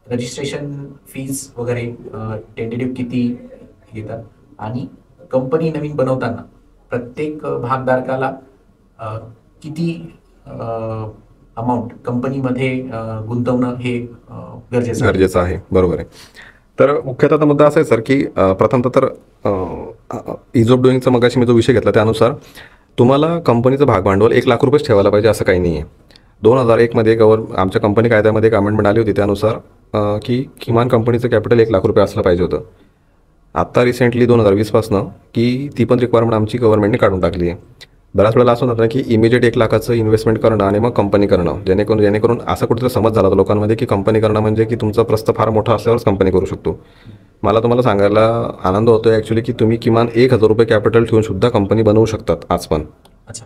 A: रजिस्ट्रेशन फीज वगैरे टेंटेटिव्ह किती घेतात आणि कंपनी नवीन बनवताना प्रत्येक भागधारकाला किती अमाऊंट कंपनीमध्ये गुंतवणं हे
B: गरजेचं आहे? बरोबर आहे. तर मुख्यतः मुद्दा असा आहे सर की प्रथमतः तर ईज ऑफ डुईंगचा मगाशी मी जो विषय घेतला त्यानुसार तुम्हाला कंपनीचं भागभांडवल 1 लाख रुपयेच ठेवायला पाहिजे असं काही नाही आहे. 2001मध्ये आमच्या कंपनी कायद्यामध्ये एक अमेंडमेंट आली होती त्यानुसार की किमान कंपनीचं कॅपिटल 1 लाख रुपये असलं पाहिजे होतं. आत्ता रिसेंटली 2020पासनं की ती पण रिक्वायरमेंट आमची गव्हर्नमेंटने काढून टाकली आहे. बऱ्याच वेळेला असं होतं ना की इमिजिएट 1 लाखाचं इन्व्हेस्टमेंट करणं आणि मग कंपनी करणं, जेणेकरून असा कुठेतरी समज झाला होता लोकांमध्ये की कंपनी करणं म्हणजे की तुमचा प्रस्ताव फार मोठा असल्यावरच कंपनी करू शकतो. मला तुम्हाला सांगायला आनंद होतो ॲक्च्युली की तुम्ही किमान 1,000 रुपये कॅपिटल ठेवून सुद्धा कंपनी बनवू शकतात आज पण.
A: अच्छा.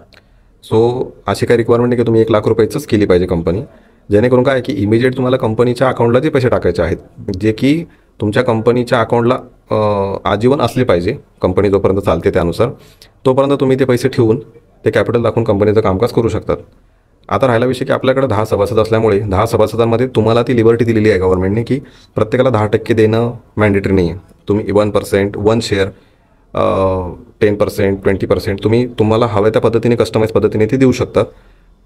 B: सो अशी काही रिक्वायरमेंट नाही की तुम्ही 1 लाख रुपयाचंच केली पाहिजे कंपनी, जेणेकरून काय की इमिजिएट तुम्हाला कंपनीच्या अकाउंटला जे पैसे टाकायचे आहेत जे की तुमच्या कंपनीच्या अकाउंटला आजीवन असले पाहिजे, कंपनी जोपर्यंत चालते त्यानुसार, तोपर्यंत तुम्ही ते पैसे ठेवून ते कॅपिटल दाखवून कंपनीचं कामकाज करू शकतात. आता राहिला विषय की आपल्याकडे 10 सभासद असल्यामुळे 10 सभासदांमध्ये तुम्हाला ती लिबर्टी दिलेली आहे गव्हर्नमेंटने की प्रत्येकाला 10% देणं मॅन्डेटरी नाही आहे. तुम्ही 1%, 1 शेअर, 10%, 20% तुम्हाला हव्या त्या पद्धतीने कस्टमाइज पद्धतीने ते देऊ शकतात.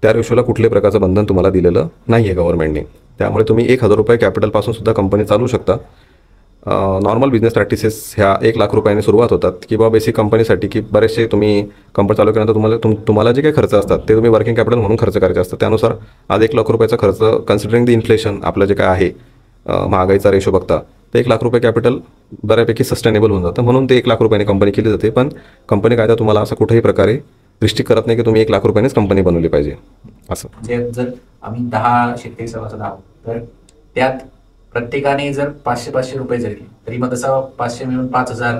B: त्या रेशोला कुठल्याही प्रकारचं बंधन तुम्हाला दिलेलं नाही आहे गव्हर्नमेंटने. त्यामुळे तुम्ही 1,000 रुपये कॅपिटलपासून सुद्धा कंपनी चालू शकता. नॉर्मल बिझनेस प्रॅक्टिसेस ह्या 1 लाख रुपयाने सुरुवात होतात किंवा बेसिक कंपनीसाठी की बरेचसे तुम्ही कंपनी चालू केल्यानंतर तुम्हाला जे काही खर्च असतात ते तुम्ही वर्किंग कॅपिटल म्हणून खर्च करायचे असतात. त्यानुसार आज 1 लाख रुपयाचा खर्च कन्सिडरिंग द इन्फ्लेशन आपलं जे काय आहे महागाईचा रेशो बघता तर 1 लाख रुपये कॅपिटल बऱ्यापैकी सस्टेनेबल होऊन जातं. म्हणून ते 1 लाख रुपयाने कंपनी केली जाते. पण कंपनी कायदा तुम्हाला असं कुठेही प्रकारे रिस्ट्रिक्ट करत नाही की तुम्ही 1 लाख रुपयानेच कंपनी बनवली पाहिजे असं.
A: म्हणजे जर आम्ही 10 शेतकरी सभासद आहोत तर त्यात प्रत्येकाने जर 500 रुपये जरी दिले तरी मग तसं 500 मिळून 5000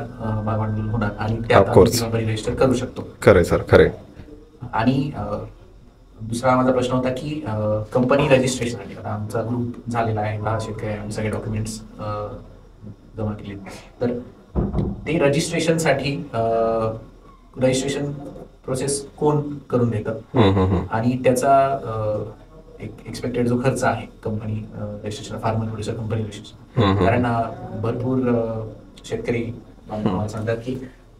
A: भांडवल होणार आणि त्यात कंपनी रजिस्टर करू शकतो.
B: खरंय सर, खरंय.
A: आणि दुसरा माझा प्रश्न होता की कंपनी रजिस्ट्रेशनसाठी आता आमचा ग्रुप झालेला आहे, 10 शेतकरी आम्ही सगळे डॉक्युमेंट्स जमा केले, तर ते रजिस्ट्रेशनसाठी रजिस्ट्रेशन प्रोसेस कोण करून देतं आणि त्याचा एक एक्सपेक्टेड जो खर्च आहे company registration, farmer producer company registration, कारण भरपूर शेतकरी सांगतात की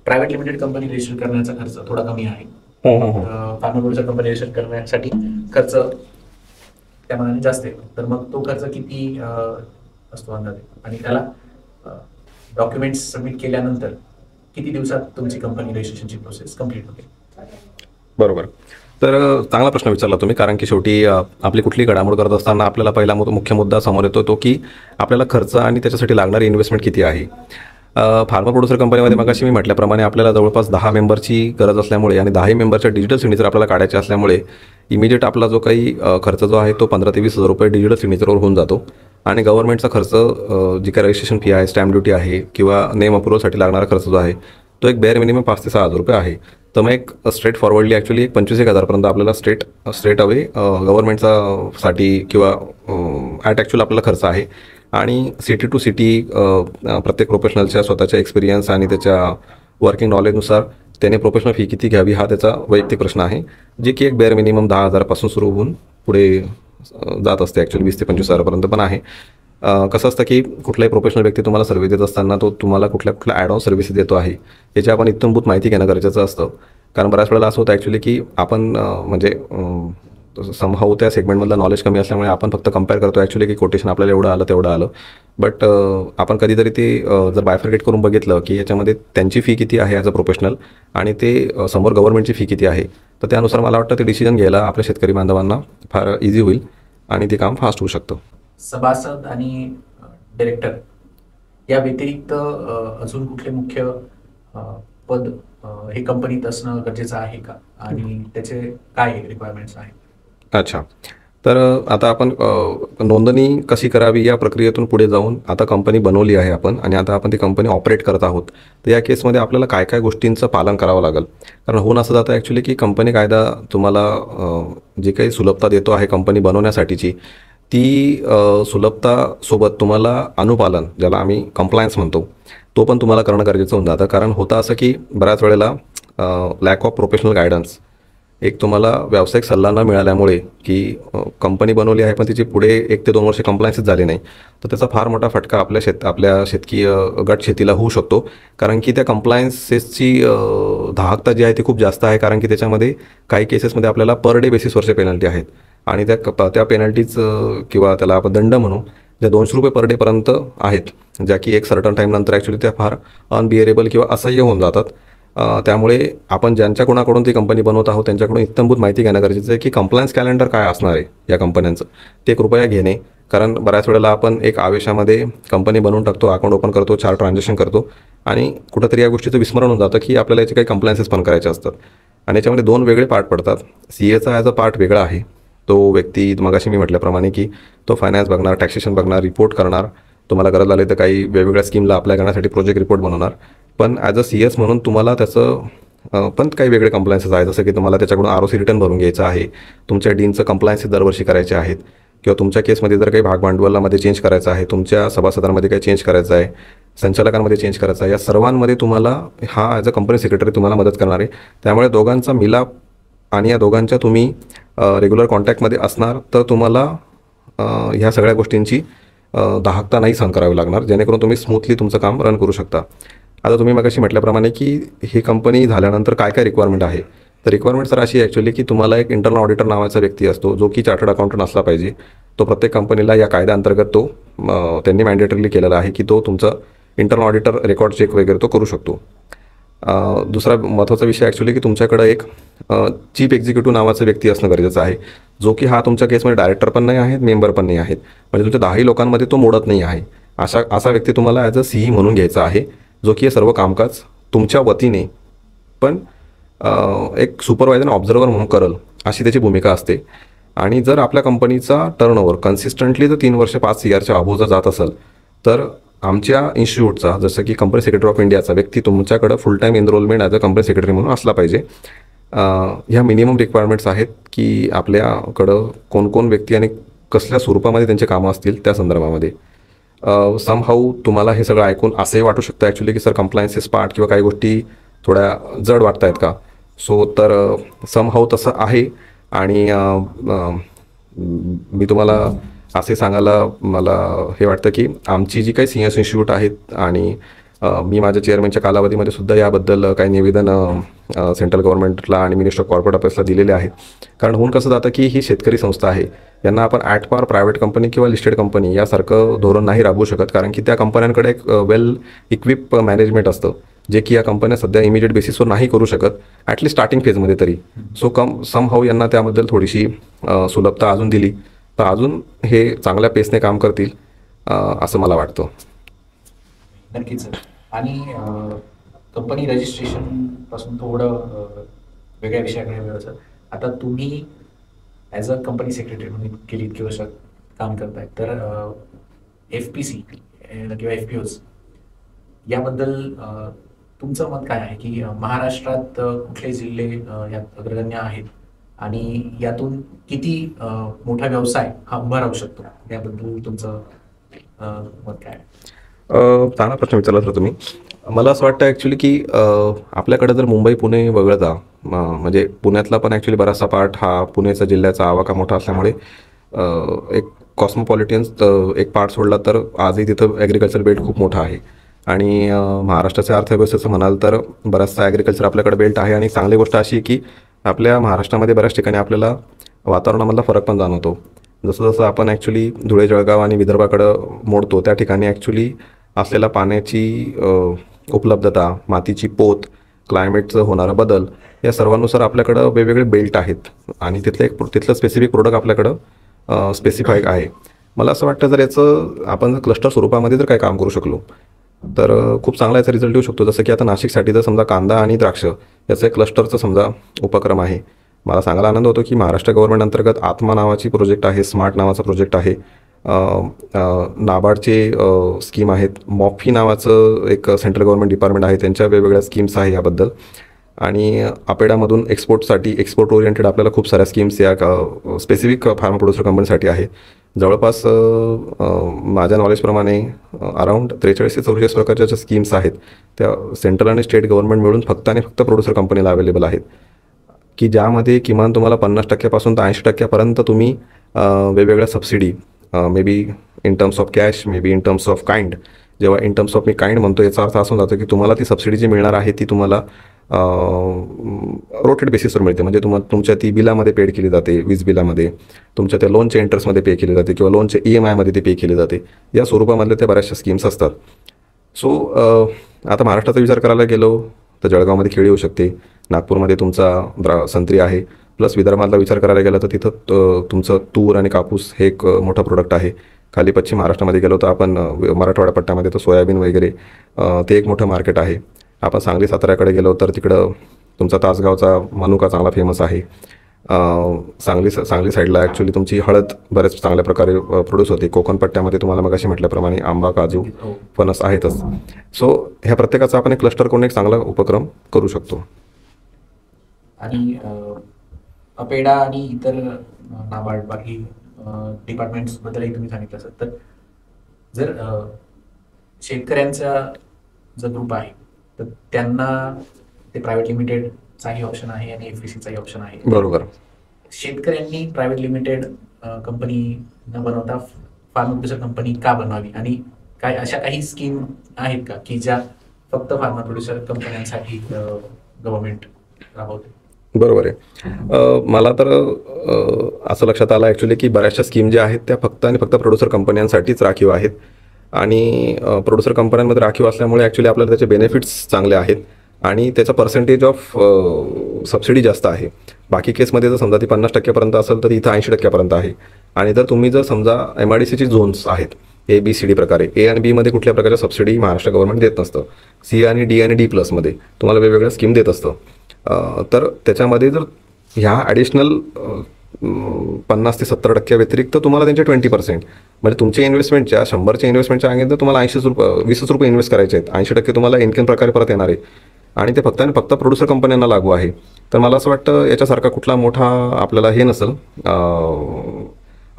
A: प्रायव्हेट लिमिटेड कंपनी रजिस्टर करण्याचा खर्च थोडा कमी आहे, फार्मर प्रोड्युसर कंपनी रजिस्टर करण्यासाठी खर्च त्या मनाने जास्त आहे. तर मग तो खर्च किती असतो अंदाजे आणि त्याला डॉक्युमेंट्स सबमिट केल्यानंतर किती दिवसात तुमची कंपनी रजिस्ट्रेशनची प्रोसेस कंप्लीट होते?
B: बरोबर. तर चांगला प्रश्न विचारला तुम्ही, कारण की शेवटी आपली कुठली घडामोड करत असताना आपल्याला पहिला मुख्य मुद्दा समोर येतो तो की आपल्याला खर्च आणि त्याच्यासाठी लागणारी इन्व्हेस्टमेंट किती आहे. फार्मर प्रोड्युसर कंपनीमध्ये मगाशी मी म्हटल्याप्रमाणे आपल्याला जवळपास 10 मेंबरची गरज असल्यामुळे आणि 10 मेंबरच्या डिजिटल सिग्नेचर आपल्याला काढायचे असल्यामुळे इमिजिएट आपला जो काही खर्च जो आहे तो 15 ते 20 हजार रुपये डिजिटल सिग्नेचरवर होऊन जातो. आणि गव्हर्नमेंटचा खर्च जी काही रजिस्ट्रेशन फी आहे, स्टॅम्प ड्युटी आहे किंवा नेम अप्रुव्हलसाठी लागणारा खर्च जो आहे तो एक बेअर मिनिमम 5 ते 6 हजार रुपये आहे. तर मग एक स्ट्रेट फॉरवर्डली ॲक्च्युली एक 25-1 हजारपर्यंत आपल्याला स्ट्रेट अवे गव्हर्नमेंटचा साठी किंवा ॲक्च्युअल आपल्याला खर्च आहे. आणि सिटी टू सिटी प्रत्येक प्रोफेशनलच्या स्वतःच्या एक्सपिरियन्स आणि त्याच्या वर्किंग नॉलेजनुसार त्याने प्रोफेशनल फी किती घ्यावी हा त्याचा वैयक्तिक प्रश्न आहे, जे की एक बेअर मिनिमम 10 हजारापासून सुरू होऊन पुढे जात असते. ॲक्च्युअली 20 ते 25 हजारापर्यंत पण आहे. कसं असतं की कुठलाही प्रोफेशनल व्यक्ती तुम्हाला सर्व्हिस देत असताना तो तुम्हाला कुठल्या ॲड ऑन सर्व्हिसेस देतो आहे याची आपण इत्थंभूत माहिती घेणं गरजेचं असतं. कारण बऱ्याच वेळेला असं होतं ॲक्च्युली की आपण म्हणजे समहाऊ त्या सेगमेंटमधलं नॉलेज कमी असल्यामुळे आपण फक्त कंपेअर करतो ॲक्च्युली की कोटेशन आपल्याला एवढं आलं तेवढं आलं. बट आपण कधीतरी ते जर बायफर्केट करून बघितलं की याच्यामध्ये त्यांची फी किती आहे ॲज अ प्रोफेशनल आणि ते समोर गव्हर्नमेंटची फी किती आहे, तर त्यानुसार मला वाटतं ते डिसिजन घ्यायला आपल्या शेतकरी बांधवांना फार इझी होईल आणि ते काम फास्ट होऊ शकतं.
A: सभासद आणि डायरेक्टर या व्यतिरिक्त अजून कुठले मुख्य पद हे कंपनीत असणं गरजेचं आहे का आणि त्याचे काय रिक्वायरमेंट्स आहेत?
B: अच्छा, तर आता आपण नोंदणी कशी करावी या प्रक्रियेतून पुढे जाऊन आता कंपनी बनवली आहे आपण आणि आता आपण ती कंपनी ऑपरेट करत आहोत. तर या केसमध्ये आपल्याला काय काय गोष्टींचं पालन करावं लागेल. कारण होऊन असं जातं ॲक्च्युली की कंपनी कायदा तुम्हाला जी काही सुलभता देतो आहे कंपनी बनवण्यासाठीची, ती सुलभतासोबत तुम्हाला अनुपालन, ज्याला आम्ही कंप्लायन्स म्हणतो, तो पण तुम्हाला करणं गरजेचं होऊन जातं. कारण होतं असं की बऱ्याच वेळेला लॅक ऑफ प्रोफेशनल गायडन्स, एक तुम्हाला व्यावसायिक सल्ला न मिळाल्यामुळे की कंपनी बनवली आहे पण तिची पुढे 1 ते 2 वर्ष कंप्लायन्सच झाली नाही, तर त्याचा फार मोठा फटका आपल्या शेतकीय गट शेतीला होऊ शकतो. कारण की त्या कंप्लायन्सेसची धाकता जी आहे ती खूप जास्त आहे. कारण की त्याच्यामध्ये काही केसेसमध्ये आपल्याला पर डे बेसिसवरचे पेनल्टी आहेत आणि त्या पेनल्टीज किंवा त्याला आपण दंड म्हणू, ज्या 200 रुपये पर डेपर्यंत आहेत, ज्या की एक सर्टन टाईमनंतर ॲक्च्युली त्या फार अनबिअरेबल किंवा असह्य होऊन जातात. त्यामुळे आपण ज्यांच्या कोणाकडून ती कंपनी बनवत आहोत त्यांच्याकडून इत्थंभूत माहिती घेणं गरजेचं आहे की कंप्लायन्स कॅलेंडर काय असणार आहे या कंपन्यांचं, ते कृपया घेणे. कारण बऱ्याच वेळेला आपण एक आवेशामध्ये कंपनी बनवून टाकतो, अकाउंट ओपन करतो, 4 ट्रान्झॅक्शन करतो आणि कुठंतरी या गोष्टीचं विस्मरण होऊन जातं की आपल्याला याचे काही कंप्लायन्सेस पण करायचे असतात. आणि याच्यामध्ये 2 वेगळे पार्ट पडतात. CAचा ॲज अ पार्ट वेगळा आहे. तो व्यक्ती मगाशी मी म्हटल्याप्रमाणे की तो फायनान्स बघणार, टॅक्सेशन बघणार, रिपोर्ट करणार, तुम्हाला गरज आली तर काही वेगवेगळ्या स्कीमला अप्लाय करण्यासाठी प्रोजेक्ट रिपोर्ट बनवणार. पण ॲज अ CS म्हणून तुम्हाला त्याचं पण काही वेगळे कंप्लायन्सेस आहेत, जसं की तुम्हाला त्याच्याकडून ROC रिटर्न भरून घ्यायचं आहे, तुमच्या डीनचं कंप्लायन्सेस दरवर्षी करायचे आहेत किंवा तुमच्या केसमध्ये जर काही भागभांडवलामध्ये चेंज करायचं आहे, तुमच्या सभासदांमध्ये काही चेंज करायचं आहे, संचालकांमध्ये चेंज करायचं आहे, या सर्वांमध्ये तुम्हाला हा ॲज अ कंपनी सेक्रेटरी तुम्हाला मदत करणार आहे. त्यामुळे दोघांचा मिलाप आणि या दोघांच्या तुम्ही रेग्युलर कॉन्टॅक्टमध्ये असणार तर तुम्हाला ह्या सगळ्या गोष्टींची दाहकता नाही सहन करावी लागणार, जेणेकरून तुम्ही स्मूथली तुमचं काम रन करू शकता. आता तुम्ही मगाशी म्हटल्याप्रमाणे की ही कंपनी झाल्यानंतर काय काय रिक्वायरमेंट आहे, तर रिक्वायरमेंट सर अशी ॲक्च्युली की तुम्हाला एक इंटर्नल ऑडिटर नावाचा व्यक्ती असतो जो की चार्टर्ड अकाउंटंट असला पाहिजे. तो प्रत्येक कंपनीला या कायद्याअंतर्गत तो त्यांनी मॅन्डेटरीली केलेला आहे की तो तुमचं इंटर्नल ऑडिटर रेकॉर्ड चेक वगैरे तो करू शकतो. दुसरा महत्त्वाचा विषय ॲक्च्युली की तुमच्याकडं एक चीफ एक्झिक्युटिव्ह नावाचा व्यक्ती असणं गरजेचं आहे, जो की हा तुमच्या केसमध्ये डायरेक्टर पण नाही आहेत, मेंबर पण नाही आहेत, म्हणजे तुमच्या 10 लोकांमध्ये तो मोडत नाही आहे. असा व्यक्ती तुम्हाला ॲज अ सीई म्हणून घ्यायचा आहे, जो की हे सर्व कामकाज तुमच्या वतीने पण एक सुपरवायझर ऑब्झर्वर म्हणून करल अशी त्याची भूमिका असते. आणि जर आपल्या कंपनीचा टर्नओव्हर कन्सिस्टंटली जर 3 वर्ष 5 CRच्या अबोव जर जात असेल तर आमच्या इन्स्टिट्यूटचा जसं की कंपनी सेक्रेटरी ऑफ इंडियाचा व्यक्ती तुमच्याकडं फुल time enrolment as a company secretary म्हणून असला पाहिजे. ह्या मिनिमम रिक्वायरमेंट्स आहेत की आपल्याकडं कोण व्यक्ती आणि कसल्या स्वरूपामध्ये त्यांचे कामं असतील त्या संदर्भामध्ये. समहाऊ तुम्हाला हे सगळं ऐकून असंही वाटू शकतं ॲक्च्युली की सर कंप्लायन्सेस पार्ट किंवा काही गोष्टी थोड्या जड वाटत आहेत का. सो तर समहाऊ तसं आहे. आणि मी तुम्हाला असे सांगायला मला हे वाटतं की आमची जी काही सीनियर्स इन्स्टिट्यूट आहेत आणि मी माझ्या चेअरमॅनच्या कालावधीमध्ये सुद्धा याबद्दल काही निवेदन सेंट्रल गव्हर्नमेंटला आणि मिनिस्टर ऑफ कॉर्पोरेट अफेअर्सला दिलेले आहेत. कारण होऊन कसं जातं की ही शेतकरी संस्था आहे, यांना आपण ॲट पार प्रायव्हेट कंपनी किंवा लिस्टेड कंपनी यासारखं धोरण नाही राबवू शकत, कारण की त्या कंपन्यांकडे एक वेल इक्विप मॅनेजमेंट असतं जे की या कंपन्या सध्या इमिजिएट बेसिसवर नाही करू शकत, ॲटलीस्ट स्टार्टिंग फेजमध्ये तरी. सो समहाऊ यांना त्याबद्दल थोडीशी सुलभता अजून दिली तर अजून हे चांगल्या पेसने काम करतील असं मला वाटतं.
A: नक्कीच सर. आणि कंपनी रजिस्ट्रेशन पासून थोडं वेगळ्या विषयाकडे वेळ सर. आता तुम्ही ॲज अ कंपनी सेक्रेटरी म्हणून गेली इतकी वर्ष काम करताय, तर FPC किंवा FPOs याबद्दल तुमचं मत काय आहे की महाराष्ट्रात कुठले जिल्हे यात अग्रगण्य आहेत आणि यातून किती मोठा व्यवसाय हा उभा राहू शकतो, याबद्दल तुमचं मत काय आहे?
B: चांगला प्रश्न विचारला सर तुम्ही. मला असं वाटतं ॲक्च्युली की आपल्याकडे जर मुंबई पुणे वगळता म्हणजे पुण्यातला पण ॲक्च्युली बराचसा पार्ट हा पुणेचा जिल्ह्याचा आवाका मोठा असल्यामुळे एक कॉस्मोपॉलिटियन्स एक पार्ट सोडला तर आजही तिथं ॲग्रिकल्चर बेल्ट खूप मोठा आहे. आणि महाराष्ट्राच्या अर्थव्यवस्थेचं म्हणाल तर बराचसा ॲग्रिकल्चर आपल्याकडे बेल्ट आहे. आणि चांगली गोष्ट अशी की आपल्या महाराष्ट्रामध्ये बऱ्याच ठिकाणी आपल्याला वातावरणामधला फरक पण जाणवतो. जसं जसं आपण ॲक्च्युली धुळे जळगाव आणि विदर्भाकडं मोडतो त्या ठिकाणी ॲक्च्युली असलेल्या पाण्याची उपलब्धता, मातीची पोत, क्लायमेटचं होणारा बदल या सर्वांनुसार आपल्याकडं वेगवेगळे बेल्ट आहेत आणि तिथलं स्पेसिफिक प्रोडक्ट आपल्याकडं स्पेसिफाय आहे. मला असं वाटतं जर याचं आपण जर क्लस्टर स्वरूपामध्ये जर काही काम करू शकलो तर खूप चांगला याचा रिझल्ट येऊ शकतो. जसं की आता नाशिकसाठी जर समजा कांदा आणि द्राक्ष याचं एक क्लस्टरचं समजा उपक्रम आहे. मला सांगायला आनंद होतो की महाराष्ट्र गव्हर्नमेंट अंतर्गत आत्मा नावाची प्रोजेक्ट आहे, स्मार्ट नावाचा प्रोजेक्ट आहे, नाबार्डचे स्कीम आहेत, मॉफी नावाचं एक सेंट्रल गव्हर्नमेंट डिपार्टमेंट आहे, त्यांच्या वेगवेगळ्या स्कीम्स आहे याबद्दल. आणि अपेडामधून एक्सपोर्ट ओरिएंटेड आपल्याला खूप साऱ्या स्कीम्स या स्पेसिफिक फार्मा प्रोड्युसर कंपनीसाठी आहे. जवळपास माझ्या नॉलेजप्रमाणे अराऊंड 43 ते 44 प्रकारच्या ज्या स्कीम्स आहेत त्या सेंट्रल आणि स्टेट गव्हर्नमेंट मिळून फक्त आणि फक्त प्रोड्युसर कंपनीला अवेलेबल आहेत, की ज्यामध्ये किमान तुम्हाला 50% ते 80% तुम्ही वेगवेगळ्या subsidy may be in terms of cash, may be in terms of kind. जेव्हा इन टर्म्स ऑफ मी काइंड म्हणतो याचा अर्थ असं जातो की तुम्हाला ती सबसिडी जी मिळणार आहे ती तुम्हाला रोटेड बेसिसवर मिळते. म्हणजे तुमच्या ती बिलामध्ये पेड केली जाते, वीज बिलामध्ये, तुमच्या त्या लोनच्या इंटरेस्टमध्ये पे केली जाते किंवा लोनच्या EMIमध्ये ते पे केली जाते. या स्वरूपामधल्या त्या बऱ्याचशा स्कीम्स असतात. सो आता महाराष्ट्राचा विचार करायला गेलो तर जळगावमध्ये खेळी होऊ शकते, नागपूरमध्ये तुमचा संत्री आहे, प्लस विदर्भातला विचार करायला गेला तर तिथं तुमचं तूर आणि कापूस हे एक मोठं प्रोडक्ट आहे. खाली पश्चिम महाराष्ट्रामध्ये गेलो तर आपण मराठवाडा पट्ट्यामध्ये तर सोयाबीन वगैरे ते एक मोठं मार्केट आहे. आपण सांगली साताऱ्याकडे गेलो तर तिकडं तुमचा तासगावचा मनुका चांगला फेमस आहे. सांगली साईडला ॲक्च्युली तुमची हळद बऱ्याच चांगल्या प्रकारे प्रोड्यूस होते. कोकण पट्ट्यामध्ये तुम्हाला मगाशी म्हटल्याप्रमाणे आंबा, काजू, फणस आहेतच. सो ह्या प्रत्येकाचा आपण एक क्लस्टर करून एक चांगला उपक्रम करू शकतो.
A: आणि अपेडा आणि इतर नाबार्ड बाकी डिपार्टमेंट्सबद्दलही तुम्ही सांगितलं सर. तर जर शेतकऱ्यांचा जो ग्रुप आहे तर त्यांना ते प्रायव्हेट लिमिटेडचाही ऑप्शन आहे आणि FPCचाही ऑप्शन आहे.
B: बरोबर.
A: शेतकऱ्यांनी प्रायव्हेट लिमिटेड कंपनी न बनवता फार्म प्रोड्युसर कंपनी का बनवावी आणि काय अशा काही स्कीम आहेत का की ज्या फक्त फार्मा प्रोड्युसर कंपन्यांसाठी गव्हर्नमेंट राबवते?
B: बरोबर आहे. मला तर असं लक्षात आलं ॲक्च्युली की बऱ्याचशा स्कीम ज्या आहेत त्या फक्त आणि फक्त प्रोड्युसर कंपन्यांसाठीच राखीव आहेत. आणि प्रोड्युसर कंपन्यांमध्ये राखीव असल्यामुळे ॲक्च्युली आपल्याला त्याचे बेनिफिट्स चांगले आहेत आणि त्याचा पर्सेंटेज ऑफ सबसिडी जास्त आहे. बाकी केसमध्ये जर समजा ती 50% असेल तर इथं 80% आहे. आणि जर तुम्ही जर समजा MIDCची झोन्स आहेत ABCD प्रकारे, A आणि B मध्ये कुठल्या प्रकारच्या सबसिडी महाराष्ट्र गव्हर्नमेंट देत नसतं. C आणि D आणि D प्लसमध्ये तुम्हाला वेगवेगळ्या स्कीम देत असतं. तर त्याच्यामध्ये जर ह्या ॲडिशनल 50 ते 70% व्यतिरिक्त तुम्हाला त्यांचे 20%, म्हणजे तुमच्या इन्व्हेस्टमेंटच्या 100च्या इन्व्हेस्टमेंटच्या अंगे तर तुम्हाला 80 रुपये 20 रुपये इन्व्हेस्ट करायचे आहेत. 80% तुम्हाला इन्कम प्रकारे परत येणार आहे आणि ते फक्त आणि फक्त प्रोड्युसर कंपन्यांना लागू आहे. तर मला असं वाटतं याच्यासारखा कुठला मोठा आपल्याला हे नसेल,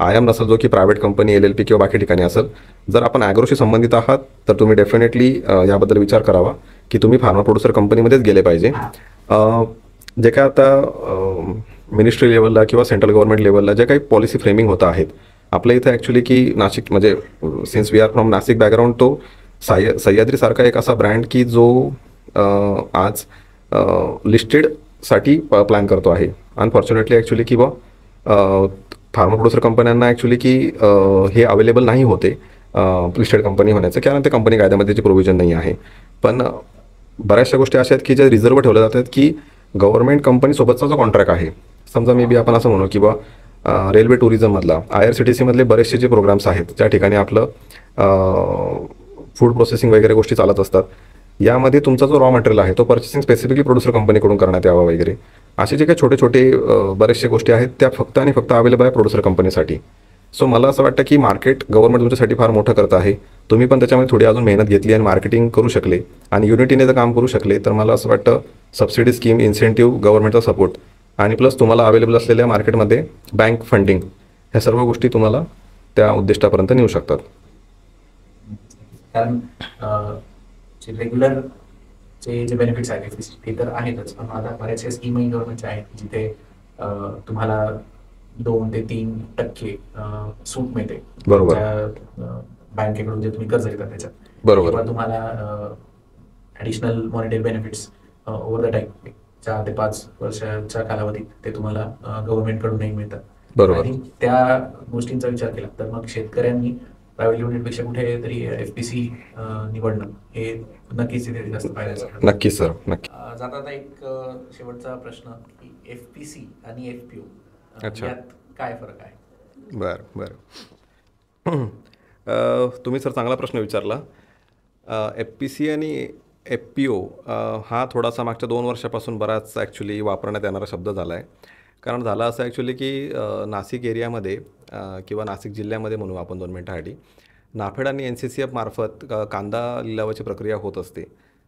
B: आयाम नसेल जो की प्रायव्हेट कंपनी LLP किंवा बाकी ठिकाणी असेल. जर आपण ॲग्रोशी संबंधित आहात तर तुम्ही डेफिनेटली याबद्दल विचार करावा की तुम्ही फार्मर प्रोड्युसर कंपनीमध्येच गेले पाहिजे. जे काय आता मिनिस्ट्री लेवलला किंवा सेंट्रल गव्हर्नमेंट लेवलला जे काही पॉलिसी फ्रेमिंग होत आहेत आपल्या इथं ॲक्च्युली की नाशिक, म्हणजे since we are from Nashik background, तो सह्याद्रीसारखा एक असा ब्रँड की जो आज लिस्टेडसाठी प्लॅन करतो आहे. अनफॉर्च्युनेटली ॲक्च्युली की फार्मर प्रोड्युसर कंपन्यांना ॲक्च्युली की हे अवेलेबल नाही होते लिस्टेड कंपनी होण्याचं, कारण ते कंपनी कायद्यामध्ये त्याची प्रोव्हिजन नाही आहे. पण बऱ्याचशा गोष्टी अशा आहेत की ज्या रिझर्व ठेवल्या जातात की गव्हर्नमेंट कंपनीसोबतचा जो कॉन्ट्रॅक्ट आहे, समजा मे बी आपण असं म्हणू की रेल्वे टुरिझममधला IRCTCमधले बरेचसे जे प्रोग्राम्स आहेत ज्या ठिकाणी आपलं फूड प्रोसेसिंग वगैरे गोष्टी चालत असतात, यामध्ये तुमचा जो रॉ मटेरियल आहे तो पर्चेसिंग स्पेसिफिकली प्रोड्युसर कंपनीकडून करण्यात यावा वगैरे, असे जे काही छोटे छोटे बरेचसे गोष्टी आहेत त्या फक्त आणि फक्त अवेलेबल आहे प्रोड्युसर कंपनीसाठी. सो मला असं वाटतं की मार्केट गव्हर्नमेंट तुमच्यासाठी फार मोठं करत आहे. तुम्ही पण त्याच्यामध्ये थोडी अजून मेहनत घेतली आणि मार्केटिंग करू शकले आणि युनिटीने जर काम करू शकले तर मला असं वाटतं सबसिडी स्कीम, इन्सेंटिव्ह, गव्हर्नमेंटचा सपोर्ट आणि प्लस तुम्हाला अवेलेबल असलेल्या मार्केटमध्ये बँक फंडिंग, ह्या सर्व गोष्टी तुम्हाला त्या उद्दिष्टापर्यंत नेऊ शकतात.
A: कारण जे रेग्युलर जे बेनिफिट्स आहेत ते तर आहेतच, पण आता बऱ्याचशा स्कीमही गव्हर्नमेंटच्या आहेत जिथे तुम्हाला 2 ते 3% सूट मिळते.
B: बरोबर.
A: बँकेकडून जे तुम्ही कर्ज घेता त्याच्यात.
B: बरोबर.
A: किंवा तुम्हाला additional monetary benefits over the time 4 ते 5 वर्षाच्या कालावधीत ते तुम्हाला गव्हर्नमेंटकडूनही मिळतात.
B: बरोबर.
A: आणि त्या गोष्टींचा विचार केला तर मग शेतकऱ्यांनी प्रायव्हेट लिमिटेडपेक्षा कुठेतरी FPC निवडणं हे नक्कीच तिथे जास्त फायद्याचं ठरतं.
B: नक्की सर, नक्की.
A: जाता आता एक शेवटचा प्रश्न की FPC आणि FPO
B: अच्छा.
A: यात काय फरक आहे?
B: बरं. तुम्ही सर चांगला प्रश्न विचारला. FPC आणि FPO हा थोडासा मागच्या 2 वर्षापासून बराच ॲक्च्युली वापरण्यात येणारा शब्द झाला आहे. कारण झालं असं ॲक्च्युली की नाशिक एरियामध्ये किंवा नाशिक जिल्ह्यामध्ये म्हणू आपण 2 मिनिटासाठी, नाफेड आणि NCCF मार्फत कांदा लिलावाची प्रक्रिया होत असते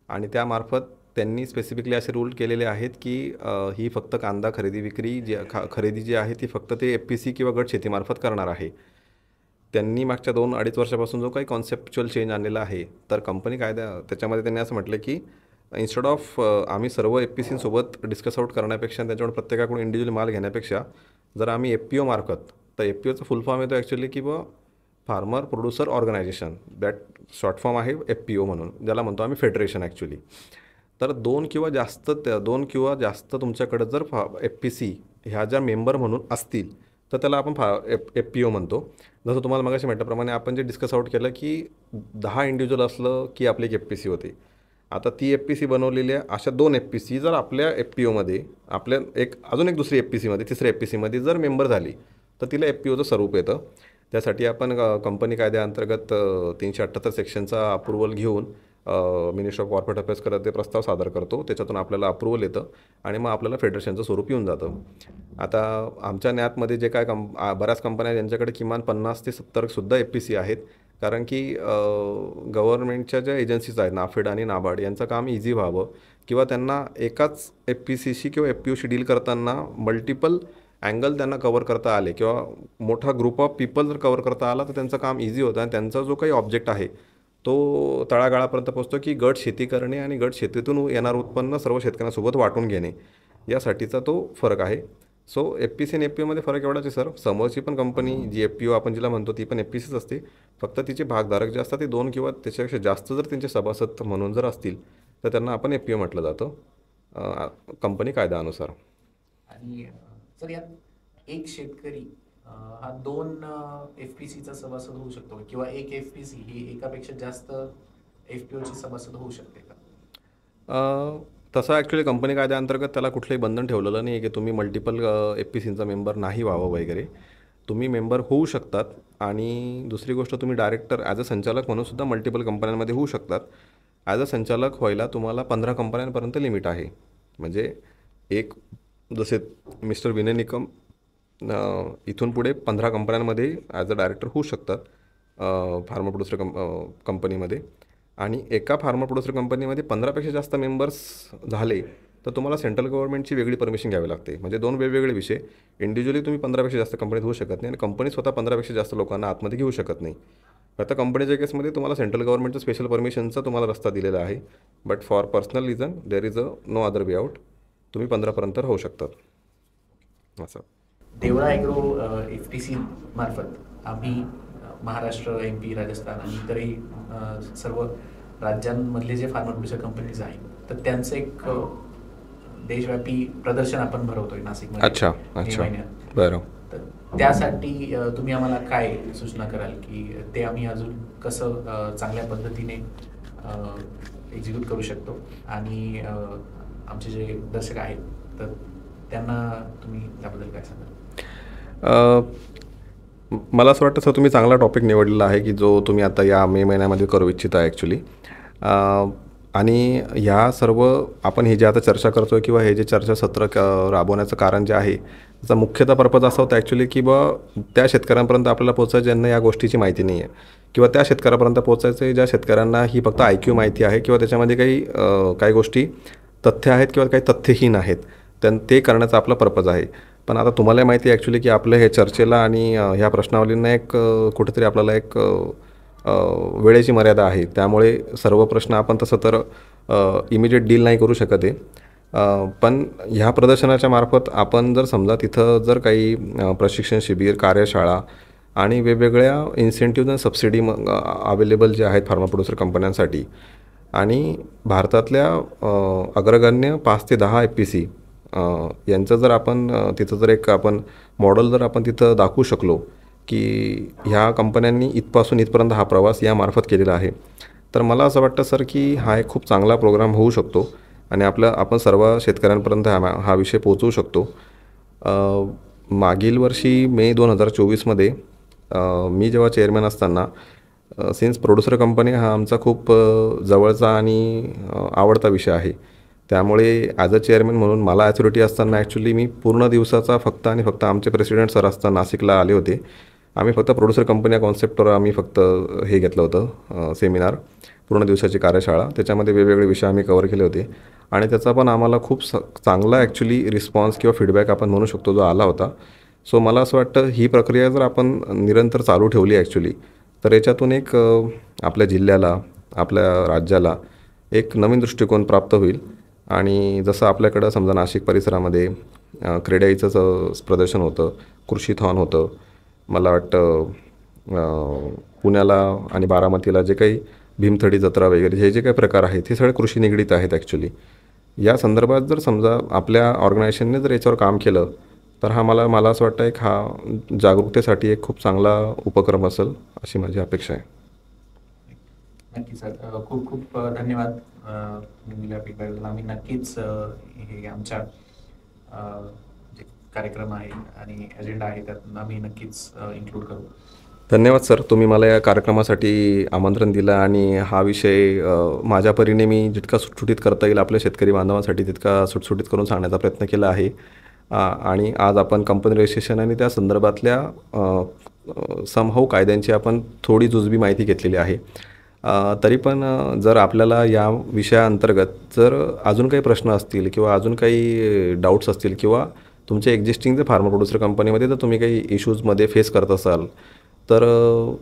B: आणि त्यामार्फत त्यांनी स्पेसिफिकली असे रूल केलेले आहेत की ही फक्त कांदा खरेदी विक्री खरेदी जी आहे ती फक्त ते FPC किंवा गट शेतीमार्फत करणार आहे. त्यांनी मागच्या 2-2.5 वर्षापासून जो काही कॉन्सेप्च्युअल चेंज आणलेला आहे, तर कंपनी कायदा त्याच्यामध्ये त्यांनी असं म्हटलं की इन्स्टेड ऑफ आम्ही सर्व FPCसोबत डिस्कस आउट करण्यापेक्षा त्याच्यावर प्रत्येकाकडून इंडिव्हिज्युअल माल घेण्यापेक्षा जर आम्ही FPO मार्फत, तर FPOचा फुल फॉर्म येतो ॲक्च्युली की farmer producer organisation, that short form आहे FPO म्हणून, ज्याला म्हणतो आम्ही फेडरेशन ॲक्च्युली. तर 2 किंवा जास्त तुमच्याकडे जर FPC ह्या ज्या मेंबर म्हणून असतील तर त्याला आपण FPO म्हणतो. जसं तुम्हाला मगाशी म्हटल्याप्रमाणे आपण जे डिस्कस आउट केलं की 10 इंडिव्हिज्युअल असलं की आपली एक FPC होते. आता ती FPC बनवलेल्या अशा 2 FPC जर आपल्या FPOमध्ये आपल्या अजून एक दुसरी FPCमध्ये, तिसऱ्या FPCमध्ये जर मेंबर झाली तर तिला FPOचं स्वरूप येतं. त्यासाठी आपण कंपनी कायद्याअंतर्गत 378 सेक्शनचा अप्रुव्हल घेऊन मिनिस्ट्री ऑफ कॉर्पोरेट अफेअर्सकडे ते प्रस्ताव सादर करतो. त्याच्यातून आपल्याला अप्रुव्हल येतं आणि मग आपल्याला फेडरेशनचं स्वरूप येऊन जातं. आता आमच्या न्यातमध्ये जे काय बऱ्याच कंपन्या ज्यांच्याकडे किमान 50 ते 70सुद्धा FPC आहेत, कारण की गव्हर्नमेंटच्या ज्या एजन्सीज आहेत नाफेड आणि नाबार्ड यांचं काम इझी व्हावं किंवा त्यांना एकाच FPCशी किंवा FPOशी डील करताना मल्टिपल अँगल त्यांना कवर करता आले किंवा मोठा ग्रुप ऑफ पीपल जर कवर करता आला तर त्यांचं काम इझी होतं आणि त्यांचा जो काही ऑब्जेक्ट आहे तो तळागाळापर्यंत पोहोचतो की गट शेती करणे आणि गट शेतीतून येणारं उत्पन्न सर्व शेतकऱ्यांसोबत वाटून घेणे, यासाठीचा तो फरक आहे. सो FPC आणि FPOमध्ये फरक एवढाच आहे सर, समोरची पण कंपनी जी FPO आपण जिला म्हणतो ती पण FPCच असते, फक्त तिचे भागधारक जे असतात ते 2 किंवा त्याच्यापेक्षा जास्त जर त्यांचे सभासद म्हणून जर असतील तर त्यांना आपण FPO म्हटलं जातं कंपनी कायद्यानुसार.
A: आणि सर यात एक शेतकरी हा 2 FPCचा सभासद होऊ शकतो किंवा एक FPC ही एकापेक्षा जास्त FPOची सभासद होऊ शकते का?
B: तसं ॲक्च्युली कंपनी कायद्याअंतर्गत त्याला कुठलंही बंधन ठेवलेलं नाही आहे की तुम्ही मल्टिपल FPCचा मेंबर नाही व्हावं वगैरे. तुम्ही मेंबर होऊ शकतात आणि दुसरी गोष्ट तुम्ही डायरेक्टर ॲज अ संचालक म्हणून सुद्धा मल्टिपल कंपन्यांमध्ये होऊ शकतात. ॲज अ संचालक व्हायला तुम्हाला 15 कंपन्यांपर्यंत लिमिट आहे. म्हणजे एक जसे मिस्टर विनय निकम इथून पुढे 15 कंपन्यांमध्ये ॲज अ डायरेक्टर होऊ शकतात फार्मा प्रोड्युसर कंपनीमध्ये. आणि एका फार्मा प्रोड्युसर कंपनीमध्ये 15पेक्षा जास्त मेंबर्स झाले तर तुम्हाला सेंट्रल गव्हर्नमेंटची वेगळी परमिशन घ्यावी लागते. म्हणजे 2 वेगवेगळे विषय. इंडिव्हिज्युअली तुम्ही 15पेक्षा जास्त कंपनीत होऊ शकत नाही आणि कंपनी स्वतः 15पेक्षा जास्त लोकांना आतमध्ये घेऊ शकत नाही. आता कंपनीच्या केसमध्ये तुम्हाला सेंट्रल गव्हर्नमेंटचं स्पेशल परमिशनचा तुम्हाला रस्ता दिलेला आहे. But for personal reason there is no other way out. तुम्ही 15पर्यंत राहू शकतात असं.
A: देवळा ॲग्रो FTC मार्फत आम्ही महाराष्ट्र, MP, राजस्थान आणि इतरही सर्व राज्यांमधले जे फार्मा प्रोड्युसर कंपनीज आहेत तर त्यांचं एक देशव्यापी प्रदर्शन आपण भरवतोय नाशिकमध्ये.
B: अच्छा अच्छा बरं.
A: तर त्यासाठी तुम्ही आम्हाला काय सूचना कराल की ते आम्ही अजून कसं चांगल्या पद्धतीने एक्झिक्यूट करू शकतो आणि आमचे जे दर्शक आहेत तर त्यांना तुम्ही त्याबद्दल काय सांगाल?
B: मला असं वाटतं सर तुम्ही चांगला टॉपिक निवडलेला आहे की जो तुम्ही आता या मे महिन्यामध्ये करू इच्छिता ॲक्च्युली. आणि ह्या सर्व आपण हे जे आता चर्चा करतो आहे किंवा हे जे चर्चासत्र राबवण्याचं कारण जे आहे त्याचा मुख्यतः पर्पज असा होता ॲक्च्युली की त्या शेतकऱ्यांपर्यंत आपल्याला पोचायचं ज्यांना या गोष्टीची माहिती नाही आहे किंवा त्या शेतकऱ्यापर्यंत पोचायचं आहे ज्या शेतकऱ्यांना ही फक्त IQ माहिती आहे किंवा त्याच्यामध्ये काही गोष्टी तथ्य आहेत किंवा काही तथ्यहीन आहेत. ते करण्याचा आपला पर्पज आहे. पण आता तुम्हाला माहिती आहे ॲक्च्युली की आपल्या हे चर्चेला आणि ह्या प्रश्नावलींना एक कुठेतरी आपल्याला एक वेळेची मर्यादा आहे. त्यामुळे सर्व प्रश्न आपण तसं तर इमिजिएट डील नाही करू शकत आहे. पण ह्या प्रदर्शनाच्या मार्फत आपण जर समजा तिथं जर काही प्रशिक्षण शिबिर, कार्यशाळा आणि वेगवेगळ्या इन्सेंटिव्ह आणि सबसिडी अवेलेबल जे आहेत फार्मा प्रोड्युसर कंपन्यांसाठी आणि भारतातल्या अग्रगण्य 5 ते 10 FPC यांचं जर आपण तिथं जर एक आपण मॉडेल जर आपण तिथं दाखवू शकलो की ह्या कंपन्यांनी इथपासून इथपर्यंत हा प्रवास यामार्फत केलेला आहे तर मला असं वाटतं सर की हा एक खूप चांगला प्रोग्राम होऊ शकतो आणि आपण सर्व शेतकऱ्यांपर्यंत हा विषय पोहोचवू शकतो. मागील वर्षी मे 2024मध्ये मी जेव्हा चेअरमॅन असताना सिन्स प्रोड्युसर कंपनी हा आमचा खूप जवळचा आणि आवडता विषय आहे. त्यामुळे ॲज अ चेअरमॅन म्हणून मला ॲथॉरिटी असताना ॲक्च्युली मी पूर्ण दिवसाचा फक्त आमचे प्रेसिडेंट सर असताना नाशिकला आले होते. आम्ही फक्त प्रोड्युसर कंपनी या कॉन्सेप्टवर आम्ही फक्त हे घेतलं होतं सेमिनार, पूर्ण दिवसाची कार्यशाळा. त्याच्यामध्ये वेगवेगळे विषय आम्ही कव्हर केले होते आणि त्याचा पण आम्हाला खूप चांगला ॲक्च्युली रिस्पॉन्स किंवा फीडबॅक आपण म्हणू शकतो जो आला होता. सो मला असं वाटतं ही प्रक्रिया जर आपण निरंतर चालू ठेवली ॲक्च्युली तर याच्यातून एक आपल्या जिल्ह्याला, आपल्या राज्याला एक नवीन दृष्टिकोन प्राप्त होईल. आणि जसं आपल्याकडं समजा नाशिक परिसरामध्ये क्रेडाईचं प्रदर्शन होतं, कृषीथॉन होतं, मला वाटतं पुण्याला आणि बारामतीला जे काही भीमथडी जत्रा वगैरे हे जे काही प्रकार आहेत हे सगळे कृषी निगडीत आहेत ॲक्च्युली. या संदर्भात जर समजा आपल्या ऑर्गनायझेशनने जर याच्यावर काम केलं तर मला असं वाटतं एक हा जागरूकतेसाठी एक खूप चांगला उपक्रम असेल अशी माझी अपेक्षा आहे.
A: नक्की सर, खूप खूप धन्यवाद फीडबॅकला. आम्ही नक्कीच हे आमच्या जे कार्यक्रम आहे आणि एजेंडा आहे त्यात आम्ही नक्कीच इन्क्लूड करू.
B: धन्यवाद सर, तुम्ही मला या कार्यक्रमासाठी आमंत्रण दिलं आणि हा विषय माझ्या परीने मी जितका सुटसुटीत करता येईल आपल्या शेतकरी बांधवांसाठी तितका सुटसुटीत करून सांगण्याचा प्रयत्न केला आहे. आणि आज आपण कंपनी रजिस्ट्रेशन आणि त्या संदर्भातल्या समहाऊ कायद्यांची आपण थोडी जुजबी माहिती घेतलेली आहे. तरी पण जर आपल्याला या विषयाअंतर्गत जर अजून काही प्रश्न असतील किंवा अजून काही डाऊट्स असतील किंवा तुमचे एक्झिस्टिंग जे फार्मा प्रोड्युसर कंपनीमध्ये जर तुम्ही काही इश्यूजमध्ये फेस करत असाल तर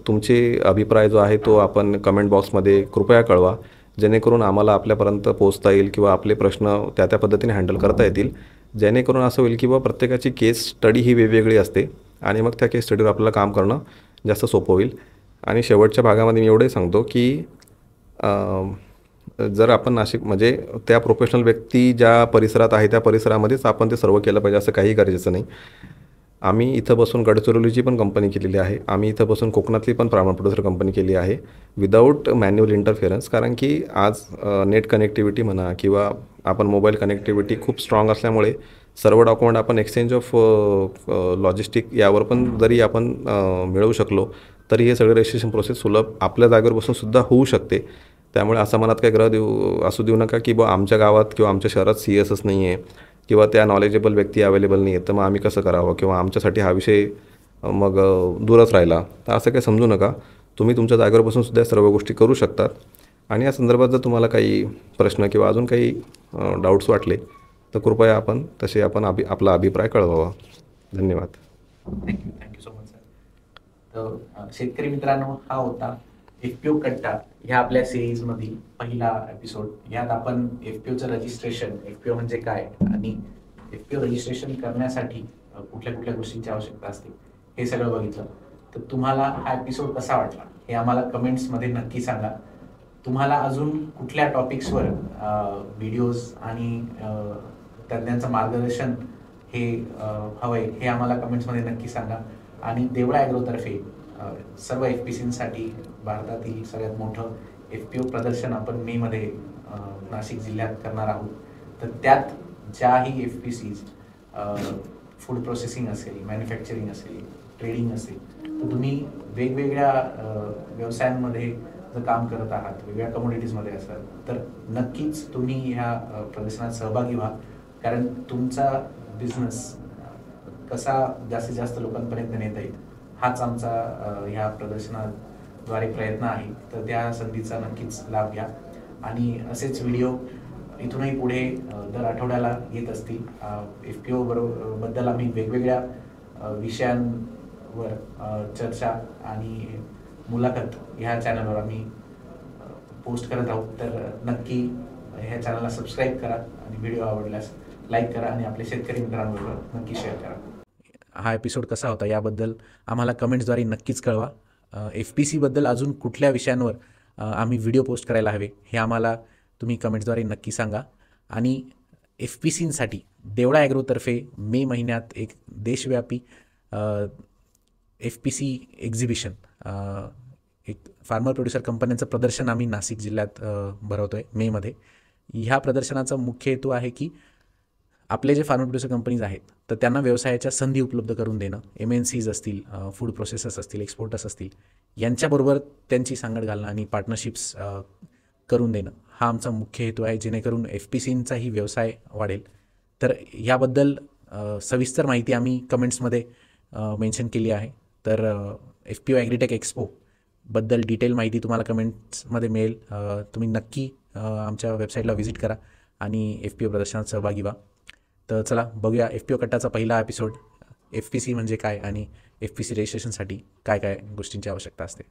B: तुमचे अभिप्राय जो आहे तो आपण कमेंट बॉक्समध्ये कृपया कळवा, जेणेकरून आम्हाला आपल्यापर्यंत पोहोचता येईल किंवा आपले प्रश्न त्या पद्धतीने हँडल करता येतील. जेणेकरून असं होईल की प्रत्येकाची केस स्टडी ही वेगवेगळी असते आणि मग त्या केस स्टडीवर आपल्याला काम करणं जास्त सोपं होईल. आणि शेवटच्या भागामध्ये मी एवढे सांगतो की जर आपण नाशिक म्हणजे त्या प्रोफेशनल व्यक्ती ज्या परिसरात आहे त्या परिसरामध्येच आपण ते सर्व केलं पाहिजे असं काही गरजेचं नाही. आम्ही इथं बसून गडचिरोलीची पण कंपनी केलेली आहे, आम्ही इथं बसून कोकणातली पण फार्मा प्रोड्युसर कंपनी केली आहे विदाऊट मॅन्युअल इंटरफेरन्स. कारण की आज नेट कनेक्टिव्हिटी म्हणा किंवा आपण मोबाईल कनेक्टिव्हिटी खूप स्ट्रॉंग असल्यामुळे सर्व डॉक्युमेंट आपण एक्सचेंज ऑफ लॉजिस्टिक यावर पण जरी आपण मिळवू शकलो तरी हे सगळे रजिस्ट्रेशन प्रोसेस सुलभ आपल्या जागेवर बसूनसुद्धा होऊ शकते. त्यामुळे असं मनात काही ग्रह असू देऊ नका की आमच्या गावात किंवा आमच्या शहरात CS नाही आहे किंवा त्या नॉलेजेबल व्यक्ती अवेलेबल नाही आहेत, तर मग आम्ही कसं करावं किंवा आमच्यासाठी हा विषय मग दूरच राहिला, तर असं काही समजू नका. तुम्ही तुमच्या जागेवर बसूनसुद्धा सर्व गोष्टी करू शकतात. आणि या संदर्भात जर तुम्हाला काही प्रश्न किंवा अजून काही डाऊट्स वाटले तर कृपया आपण तसे आपण आपला अभिप्राय कळवावा. धन्यवाद.
A: Thank you so much sir. तर शेतकरी मित्रांनो, हा होता FPO कट्टा ह्या आपल्या सिरीजमधील पहिला एपिसोड. यात आपण FPOचं रजिस्ट्रेशन, FPO म्हणजे काय आणि FPO रजिस्ट्रेशन करण्यासाठी कुठल्या कुठल्या गोष्टींची आवश्यकता असते हे सगळं बघितलं. तर तुम्हाला हा एपिसोड कसा वाटला हे आम्हाला कमेंट्समध्ये नक्की सांगा. तुम्हाला अजून कुठल्या टॉपिक्सवर व्हिडिओज आणि तज्ज्ञांचं मार्गदर्शन हे हवंय हे आम्हाला कमेंट्समध्ये नक्की सांगा. आणि देवळा ॲग्रोतर्फे सर्व FPCसाठी भारतातील सगळ्यात मोठं FPO प्रदर्शन आपण मेमध्ये नाशिक जिल्ह्यात करणार आहोत. तर त्यात ज्याही FPCs फूड प्रोसेसिंग असेल, मॅन्युफॅक्चरिंग असेल, ट्रेडिंग असेल, तर तुम्ही वेगवेगळ्या व्यवसायांमध्ये जर काम करत आहात, वेगवेगळ्या कमोडिटीजमध्ये असाल, तर नक्कीच तुम्ही ह्या प्रदर्शनात सहभागी व्हा. कारण तुमचा बिझनेस कसा जास्तीत जास्त लोकांपर्यंत नेता येईल हाच आमचा ह्या प्रदर्शनाद्वारे प्रयत्न आहे. तर त्या संधीचा नक्कीच लाभ घ्या. आणि असेच व्हिडिओ इथूनही पुढे दर आठवड्याला येत असतील. FPO बद्दल आम्ही वेगवेगळ्या विषयांवर चर्चा आणि मुलाखत ह्या चॅनलवर आम्ही पोस्ट करत आहोत. तर नक्की ह्या चॅनलला सबस्क्राईब करा आणि व्हिडिओ आवडल्यास लाईक करा आणि आपल्या शेतकरी मित्रांबरोबर नक्की शेअर करा. हा एपिसोड कसा होता याबद्दल आम्हाला कमेंट्सद्वारे नक्कीच कळवा. FPCबद्दल अजून कुठल्या विषयांवर आम्ही व्हिडिओ पोस्ट करायला हवे हे आम्हाला तुम्ही कमेंट्सद्वारे नक्की सांगा. आणि FPCसाठी देवळा ॲग्रोतर्फे मे महिन्यात एक देशव्यापी FPC एक्झिबिशन, एक फार्मर प्रोड्युसर कंपन्यांचं प्रदर्शन आम्ही नाशिक जिल्ह्यात भरवतो आहे मेमध्ये. ह्या प्रदर्शनाचा मुख्य हेतू आहे की आपले जे फार्मर प्रोड्युसर कंपनीज आहेत तर त्यांना व्यवसायाच्या संधी उपलब्ध करून देणं. MNCs असतील, फूड प्रोसेसर्स असतील, एक्सपोर्टर्स असतील, यांच्याबरोबर त्यांची सांगड घालणं आणि पार्टनरशिप्स करून देणं हा आमचा मुख्य हेतू आहे, जेणेकरून FPCचाही व्यवसाय वाढेल. तर ह्याबद्दल सविस्तर माहिती आम्ही कमेंट्समध्ये मेन्शन केली आहे. तर FPO ॲग्रीटेक एक्सपो बद्दल डिटेल माहिती तुम्हाला कमेंट्समध्ये मिळेल. तुम्ही नक्की आमच्या वेबसाईटला व्हिजिट करा आणि FPO प्रदर्शनात सहभागी व्हा. तर चला बघूया FPO कट्टाचा पहिला एपिसोड, FPC म्हणजे काय आणि FPC रजिस्ट्रेशनसाठी काय काय गोष्टींची आवश्यकता असते.